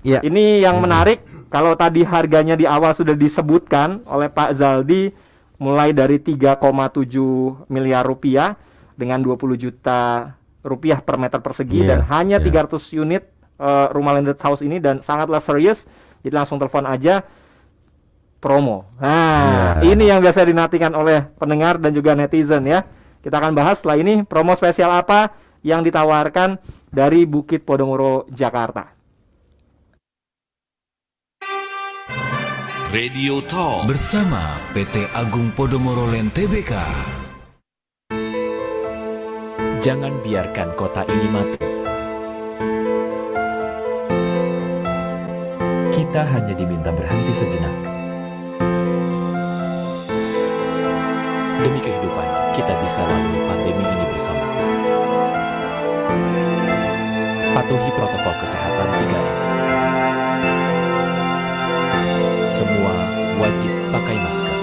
Iya. Ini yang menarik, kalau tadi harganya di awal sudah disebutkan oleh Pak Zaldi, mulai dari 3,7 miliar rupiah dengan 20 juta rupiah per meter persegi, dan Iya, hanya iya. 300 unit rumah landed house ini, dan sangatlah serius. Jadi langsung telepon aja, promo. Nah, Iya. ini yang biasa dinantikan oleh pendengar dan juga netizen ya. Kita akan bahas setelah ini promo spesial apa yang ditawarkan dari Bukit Podomoro Jakarta. Radio Talk bersama PT Agung Podomoro Land Tbk. Jangan biarkan kota ini mati. Kita hanya diminta berhenti sejenak. Demi kehidupan, kita bisa lalui pandemi ini bersama. Patuhi protokol kesehatan 3M. Semua wajib pakai masker.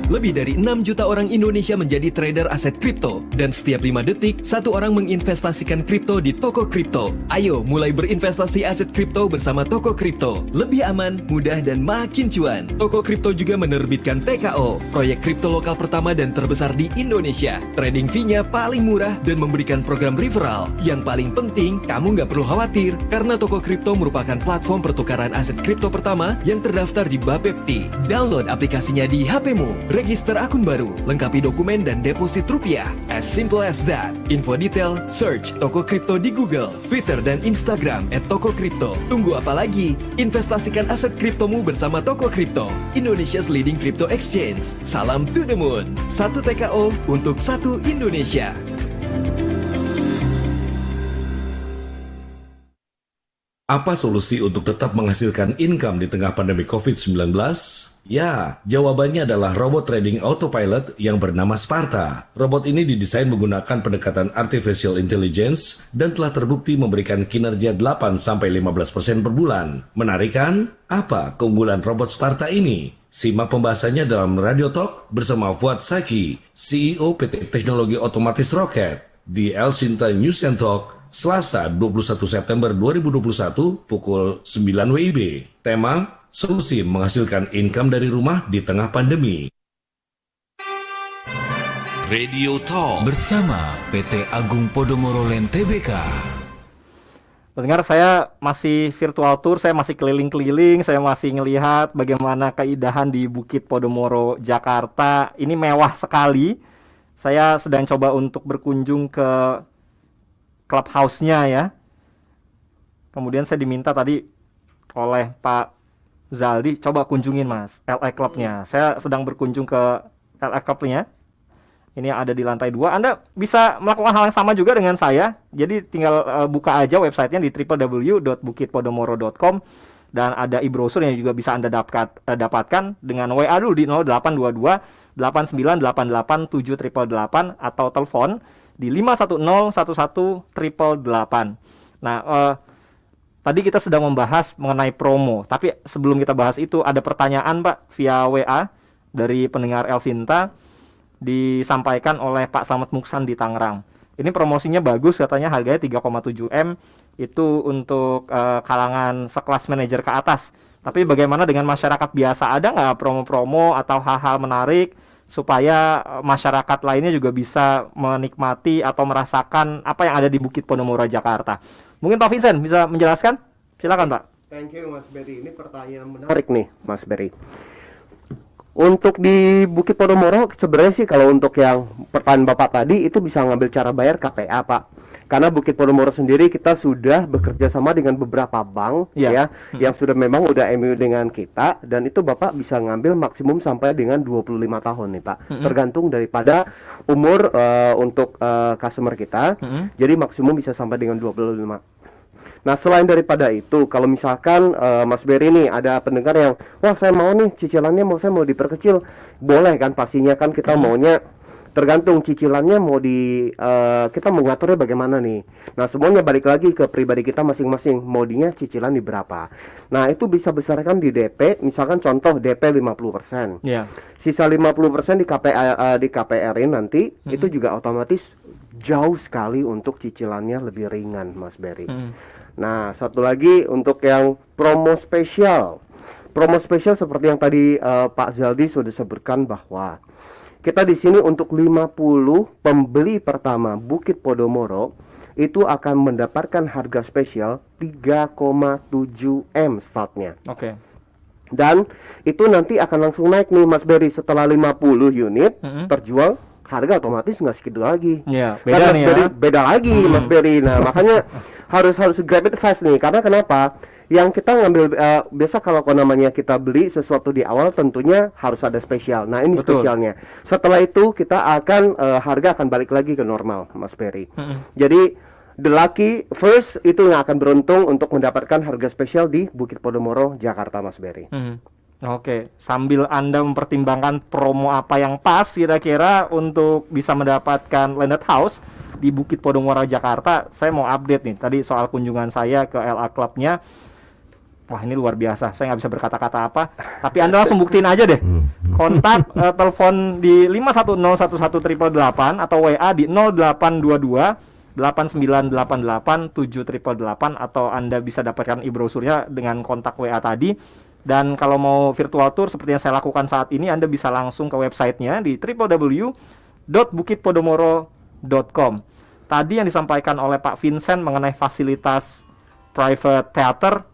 Lebih dari 6 juta orang Indonesia menjadi trader aset kripto. Dan setiap 5 detik, satu orang menginvestasikan kripto di toko kripto. Ayo mulai berinvestasi aset kripto bersama toko kripto. Lebih aman, mudah, dan makin cuan. Toko kripto juga menerbitkan TKO, proyek kripto lokal pertama dan terbesar di Indonesia. Trading fee-nya paling murah dan memberikan program referral. Yang paling penting, kamu nggak perlu khawatir, karena toko kripto merupakan platform pertukaran aset kripto pertama yang terdaftar di Bapepti. Download aplikasinya di HP-mu. Register akun baru, lengkapi dokumen dan deposit rupiah. As simple as that. Info detail, search Toko Kripto di Google, Twitter, dan Instagram @tokokripto. Tunggu apa lagi? Investasikan aset kriptomu bersama Toko Kripto, Indonesia's leading crypto exchange. Salam to the moon. 1 TKO untuk 1 Indonesia. Apa solusi untuk tetap menghasilkan income di tengah pandemi COVID-19? Ya, jawabannya adalah robot trading autopilot yang bernama Sparta. Robot ini didesain menggunakan pendekatan artificial intelligence dan telah terbukti memberikan kinerja 8-15% per bulan. Menarik kan? Apa keunggulan robot Sparta ini? Simak pembahasannya dalam Radio Talk bersama Fuad Saki, CEO PT Teknologi Otomatis Rocket di El Sinta News and Talk, Selasa 21 September 2021 pukul 9 WIB. Tema, solusi menghasilkan income dari rumah di tengah pandemi. Radio Talk bersama PT Agung Podomoro Land Tbk. Pendengar, saya masih virtual tour, saya masih keliling-keliling, saya masih ngelihat bagaimana keindahan di Bukit Podomoro, Jakarta. Ini mewah sekali. Saya sedang coba untuk berkunjung ke clubhouse-nya ya. Kemudian saya diminta tadi oleh Pak Zaldi, coba kunjungin Mas, LA Club-nya. Saya sedang berkunjung ke LA Club-nya. Ini yang ada di lantai 2. Anda bisa melakukan hal yang sama juga dengan saya. Jadi tinggal buka aja websitenya di www.bukitpodomoro.com. Dan ada e-brosur yang juga bisa Anda dapatkan dengan WA dulu di 0822 8988 7888 atau telepon di 510 11 888. Nah, tadi kita sedang membahas mengenai promo, tapi sebelum kita bahas itu ada pertanyaan Pak via WA dari pendengar El Sinta, disampaikan oleh Pak Slamet Muksan di Tangerang. Ini promosinya bagus, katanya harganya 3,7 M, itu untuk kalangan sekelas manajer ke atas. Tapi bagaimana dengan masyarakat biasa? Ada nggak promo-promo atau hal-hal menarik supaya masyarakat lainnya juga bisa menikmati atau merasakan apa yang ada di Bukit Podomoro, Jakarta? Mungkin Pak Vincent bisa menjelaskan? Silakan Pak. Thank you Mas Berry. Ini pertanyaan menarik nih Mas Berry. Untuk di Bukit Podomoro sebenarnya sih kalau untuk yang pertanyaan Bapak tadi itu bisa ngambil cara bayar KPA Pak. Karena Bukit Podomoro sendiri kita sudah bekerja sama dengan beberapa bank ya yang sudah memang udah MOU dengan kita, dan itu Bapak bisa ngambil maksimum sampai dengan 25 tahun nih Pak. Tergantung daripada umur untuk customer kita. Jadi maksimum bisa sampai dengan 25. Nah selain daripada itu, kalau misalkan Mas Berry nih ada pendengar yang wah saya mau nih cicilannya saya mau diperkecil, boleh kan, pastinya kan kita maunya tergantung cicilannya mau kita mau ngaturnya bagaimana nih. Nah semuanya balik lagi ke pribadi kita masing-masing, maudinya cicilan di berapa. Nah itu bisa besarkan di DP, misalkan contoh DP 50%. Sisa 50% di KPR-in nanti itu juga otomatis jauh sekali untuk cicilannya lebih ringan Mas Berry. Nah satu lagi untuk yang promo spesial. Promo spesial seperti yang tadi Pak Zaldi sudah sebutkan bahwa kita di sini untuk 50 pembeli pertama Bukit Podomoro itu akan mendapatkan harga spesial 3,7 M startnya. Dan itu nanti akan langsung naik nih Mas Berry setelah 50 unit terjual, harga otomatis nggak segitu lagi. Beda nih ya. Beda lagi Mas Berry. Nah makanya harus grab it fast nih. Karena kenapa? Yang kita ngambil biasa kalau namanya kita beli sesuatu di awal tentunya harus ada spesial. Nah ini spesialnya. Setelah itu kita akan harga akan balik lagi ke normal Mas Berry. Jadi the lucky first itu yang akan beruntung untuk mendapatkan harga spesial di Bukit Podomoro, Jakarta Mas Berry. Oke, sambil Anda mempertimbangkan promo apa yang pas kira-kira untuk bisa mendapatkan landed house di Bukit Podomoro, Jakarta, saya mau update nih tadi soal kunjungan saya ke LA Club-nya. Wah ini luar biasa, saya nggak bisa berkata-kata apa, tapi Anda langsung buktiin aja deh. Kontak telepon di 5101188 atau WA di 0822 8988 7888, atau Anda bisa dapatkan e-brosurnya dengan kontak WA tadi. Dan kalau mau virtual tour seperti yang saya lakukan saat ini, Anda bisa langsung ke websitenya di www.bukitpodomoro.com. Tadi yang disampaikan oleh Pak Vincent mengenai fasilitas private theater,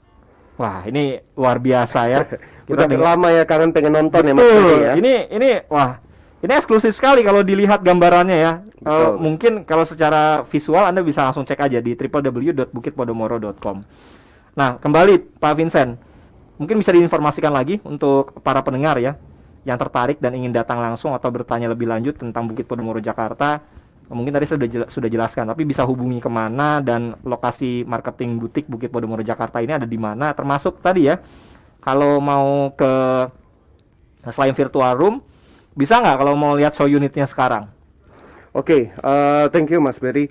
wah ini luar biasa ya. Kita lama ya kangen pengen nonton ya Mas. Ini wah ini eksklusif sekali kalau dilihat gambarannya ya. Mungkin kalau secara visual Anda bisa langsung cek aja di www.bukitpodomoro.com. Nah kembali Pak Vincent, mungkin bisa diinformasikan lagi untuk para pendengar ya yang tertarik dan ingin datang langsung atau bertanya lebih lanjut tentang Bukit Podomoro, Jakarta. Mungkin tadi sudah jelaskan, tapi bisa hubungi kemana dan lokasi marketing butik Bukit Podomoro, Jakarta ini ada di mana, termasuk tadi ya kalau mau ke selain virtual room, bisa nggak kalau mau lihat show unitnya sekarang? Thank you Mas Berry.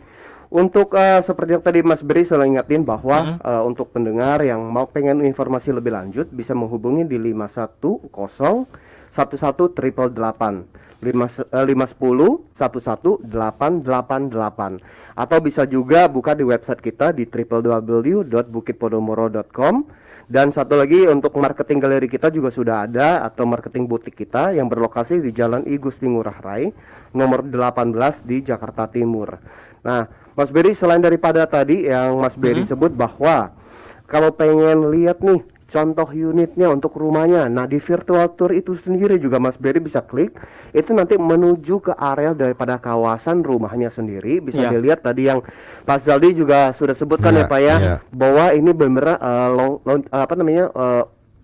Untuk seperti yang tadi Mas Berry selalu ingatin bahwa untuk pendengar yang mau pengen informasi lebih lanjut bisa menghubungi di 510 11 888 510 11 888, atau bisa juga buka di website kita di www.bukitpodomoro.com. Dan satu lagi untuk marketing galeri kita juga sudah ada, atau marketing butik kita yang berlokasi di Jalan I Gusti Ngurah Rai nomor 18 di Jakarta Timur. Nah Mas Berry, selain daripada tadi yang Mas Berry sebut bahwa kalau pengen lihat nih contoh unitnya untuk rumahnya, nah di virtual tour itu sendiri juga Mas Berry bisa klik, itu nanti menuju ke area daripada kawasan rumahnya sendiri. Bisa dilihat tadi yang Pak Zaldi juga sudah sebutkan ya Pak ya, bahwa ini benar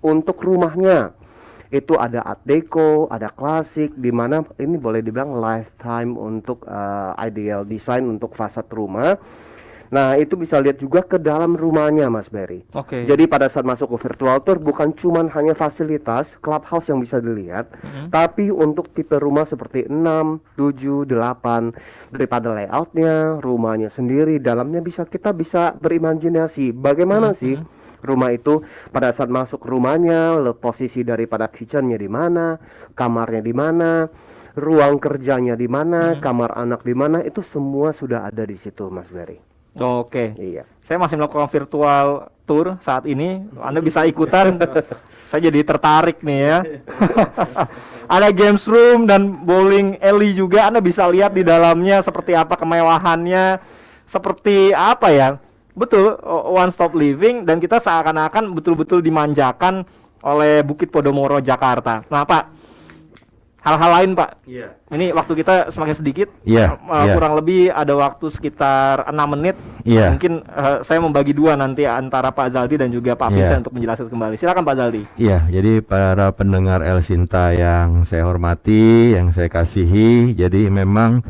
untuk rumahnya itu ada art deco, ada klasik, di mana ini boleh dibilang lifetime untuk ideal design untuk fasad rumah. Nah, itu bisa lihat juga ke dalam rumahnya, Mas Berry. Oke. Jadi pada saat masuk ke virtual tour bukan cuman hanya fasilitas clubhouse yang bisa dilihat, tapi untuk tipe rumah seperti 6, 7, 8 daripada layoutnya, rumahnya sendiri, dalamnya kita bisa berimajinasi bagaimana sih rumah itu pada saat masuk rumahnya, posisi daripada kitchennya di mana, kamarnya di mana, ruang kerjanya di mana, kamar anak di mana, itu semua sudah ada di situ, Mas Berry. Oke. Iya. Saya masih melakukan virtual tour saat ini. Anda bisa ikutan. Saya jadi tertarik nih ya. Ada games room dan bowling alley juga. Anda bisa lihat di dalamnya seperti apa kemewahannya, seperti apa ya. Betul, one stop living, dan kita seakan-akan betul-betul dimanjakan oleh Bukit Podomoro Jakarta. Nah, Pak, hal-hal lain, Pak. Iya. Ini waktu kita semakin sedikit. Iya. Kurang lebih ada waktu sekitar 6 menit. Iya. Mungkin saya membagi dua nanti antara Pak Zaldi dan juga Pak Vincent untuk menjelaskan kembali. Silakan Pak Zaldi. Iya, jadi para pendengar El Sinta yang saya hormati, yang saya kasihi, jadi memang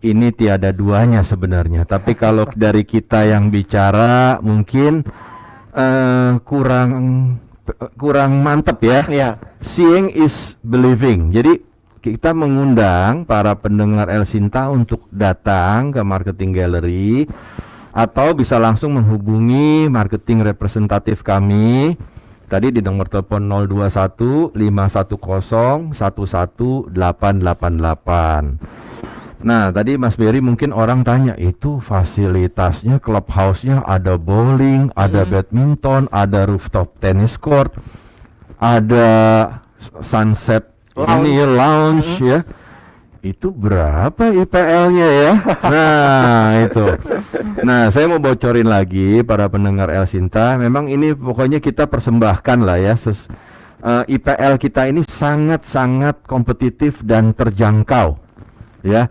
ini tiada duanya sebenarnya. Tapi kalau dari kita yang bicara mungkin kurang mantep ya. Iya. Seeing is believing. Jadi kita mengundang para pendengar El Sinta untuk datang ke Marketing Gallery atau bisa langsung menghubungi marketing representatif kami tadi di nomor telepon 021 510 11888. Nah, tadi Mas Berry mungkin orang tanya, itu fasilitasnya clubhouse-nya ada bowling, ada badminton, ada rooftop tennis court, ada sunset lounge ya. Itu berapa IPL-nya ya? Nah, itu. Nah, saya mau bocorin lagi para pendengar El Sinta, memang ini pokoknya kita persembahkan lah ya. IPL kita ini sangat-sangat kompetitif dan terjangkau. Ya.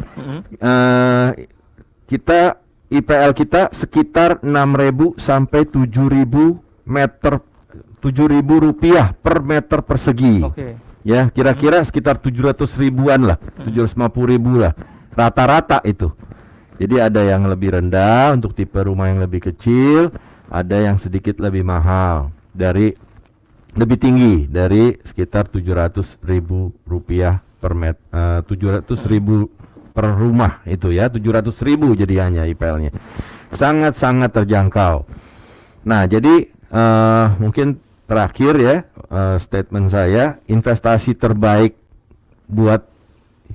IPL kita sekitar 6.000 sampai 7.000 meter, 7.000 rupiah per meter persegi. Oke. Ya, kira-kira sekitar 700 ribuan lah, 750 ribu lah, rata-rata itu. Jadi ada yang lebih rendah untuk tipe rumah yang lebih kecil, ada yang sedikit lebih mahal, lebih tinggi dari sekitar 700 ribu rupiah per 700 ribu per rumah itu ya, 700 ribu jadi hanya IPL-nya. Sangat-sangat terjangkau. Nah, jadi mungkin terakhir ya, statement saya, investasi terbaik buat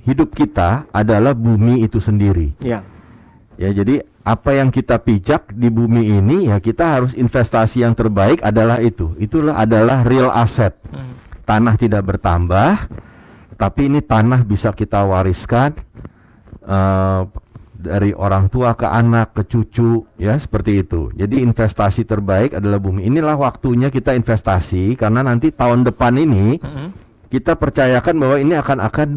hidup kita adalah bumi itu sendiri. Iya. Ya, jadi apa yang kita pijak di bumi ini ya kita harus investasi yang terbaik adalah itu. Itulah adalah real asset. Tanah tidak bertambah, tapi ini tanah bisa kita wariskan dari orang tua ke anak, ke cucu, ya seperti itu. Jadi investasi terbaik adalah bumi. Inilah waktunya kita investasi, karena nanti tahun depan ini kita percayakan bahwa ini akan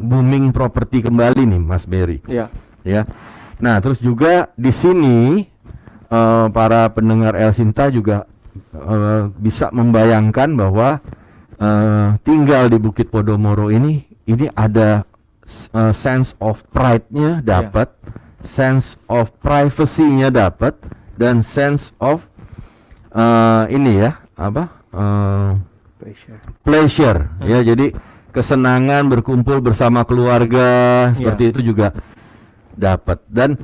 booming properti kembali nih, Mas Berry. Iya. Ya. Nah, terus juga di sini para pendengar El Sinta juga bisa membayangkan bahwa tinggal di Bukit Podomoro ini ada sense of pride-nya dapat, sense of privacy-nya dapat, dan sense of pleasure. Ya, jadi kesenangan berkumpul bersama keluarga seperti itu juga dapat. Dan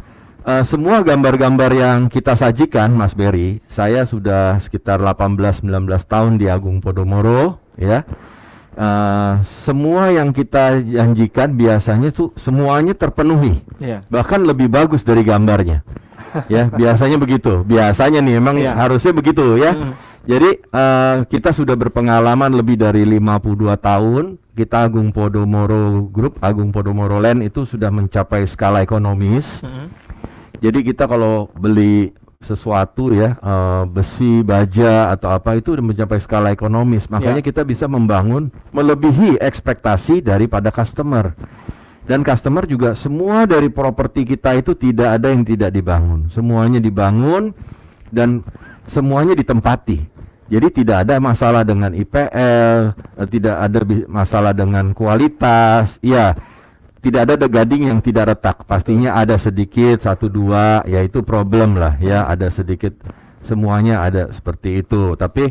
semua gambar-gambar yang kita sajikan, Mas Berry, saya sudah sekitar 18-19 tahun di Agung Podomoro, ya. Semua yang kita janjikan biasanya tuh semuanya terpenuhi, bahkan lebih bagus dari gambarnya. Ya, biasanya begitu. Biasanya nih memang harusnya begitu ya. Jadi kita sudah berpengalaman lebih dari 52 tahun. Kita Agung Podomoro Group, Agung Podomoro Land itu sudah mencapai skala ekonomis. Jadi kita kalau beli sesuatu ya, besi, baja atau apa, itu udah mencapai skala ekonomis. Makanya kita bisa membangun melebihi ekspektasi daripada customer. Dan customer juga, semua dari properti kita itu tidak ada yang tidak dibangun. Semuanya dibangun dan semuanya ditempati. Jadi tidak ada masalah dengan IPL, tidak ada masalah dengan kualitas. Ya, tidak ada gading yang tidak retak. Pastinya ada sedikit, 1-2, ya itu problem lah ya, ada sedikit, semuanya ada seperti itu. Tapi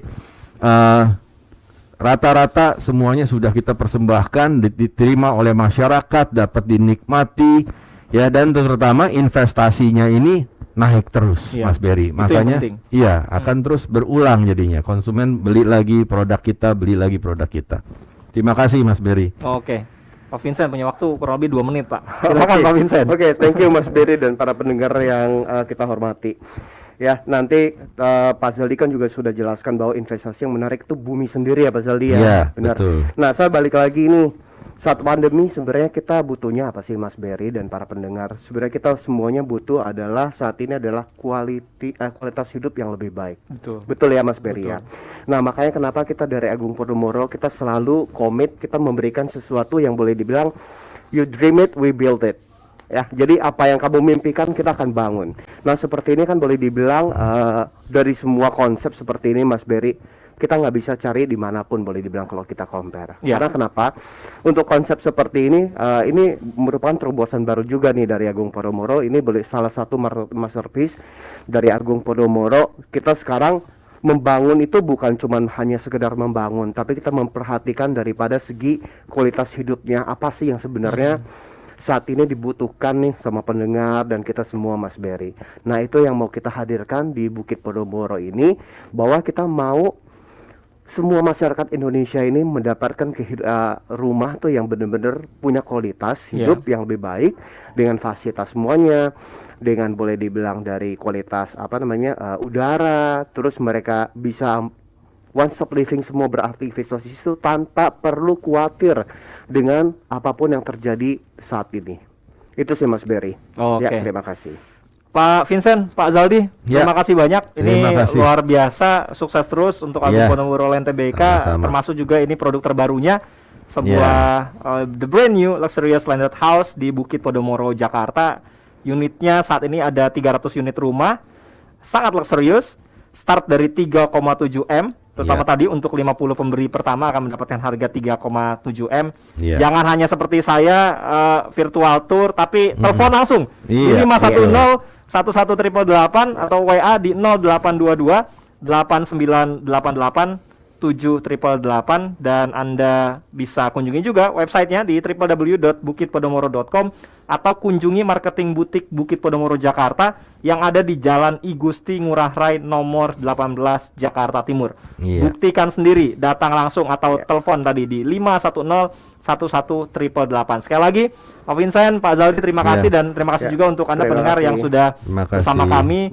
rata-rata semuanya sudah kita persembahkan, diterima oleh masyarakat, dapat dinikmati ya, dan terutama investasinya ini naik terus, Mas Berry. Makanya iya akan terus berulang jadinya. Konsumen beli lagi produk kita, beli lagi produk kita. Terima kasih Mas Berry. Oke. Pak Vincent punya waktu kurang lebih 2 menit, Pak. Silakan Pak Vincent. Oke, thank you Mas Berry dan para pendengar yang kita hormati. Ya, nanti Pak Zaldi kan juga sudah jelaskan bahwa investasi yang menarik itu bumi sendiri ya Pak Zaldi ya. Iya, benar. betul. Nah, saya balik lagi nih. Saat pandemi sebenarnya kita butuhnya apa sih Mas Berry dan para pendengar? Sebenarnya kita semuanya butuh adalah saat ini adalah kualitas hidup yang lebih baik. Betul ya Mas Berry ya. Nah, makanya kenapa kita dari Agung Podomoro kita selalu komit kita memberikan sesuatu yang boleh dibilang you dream it, we build it. Ya, jadi apa yang kamu mimpikan kita akan bangun. Nah, seperti ini kan boleh dibilang dari semua konsep seperti ini Mas Berry, kita nggak bisa cari dimanapun boleh dibilang kalau kita compare. Karena kenapa? Untuk konsep seperti ini merupakan terobosan baru juga nih dari Agung Podomoro. Ini boleh salah satu masterpiece dari Agung Podomoro. Kita sekarang membangun itu bukan cuma hanya sekedar membangun, tapi kita memperhatikan daripada segi kualitas hidupnya, apa sih yang sebenarnya saat ini dibutuhkan nih sama pendengar dan kita semua Mas Berry. Nah, itu yang mau kita hadirkan di Bukit Podomoro ini, bahwa kita mau semua masyarakat Indonesia ini mendapatkan rumah tuh yang benar-benar punya kualitas hidup yang lebih baik, dengan fasilitas semuanya, dengan boleh dibilang dari kualitas udara, terus mereka bisa one stop living, semua beraktivitas itu tanpa perlu khawatir dengan apapun yang terjadi saat ini. Itu sih Mas Berry. Oke. Ya, terima kasih. Pak Vincent, Pak Zaldi, terima kasih banyak. Ini luar biasa, sukses terus untuk Agung Podomoro Land Tbk, termasuk juga ini produk terbarunya, sebuah the brand new luxurious landed house di Bukit Podomoro, Jakarta. Unitnya saat ini ada 300 unit rumah, sangat luxurious, start dari 3,7 M, terutama tadi untuk 50 pemberi pertama akan mendapatkan harga 3,7 M. Jangan hanya seperti saya virtual tour, tapi telepon langsung di 510 11888 atau WA di 0822 8988 7888, dan Anda bisa kunjungi juga websitenya di www.bukitpodomoro.com atau kunjungi marketing butik Bukit Podomoro Jakarta yang ada di Jalan I Gusti Ngurah Rai nomor 18 Jakarta Timur. Buktikan sendiri, datang langsung atau telepon tadi di 510 11888. Sekali lagi Pak Vincent, Pak Zaldi, terima kasih, dan terima kasih juga untuk Anda pendengar yang sudah bersama kami.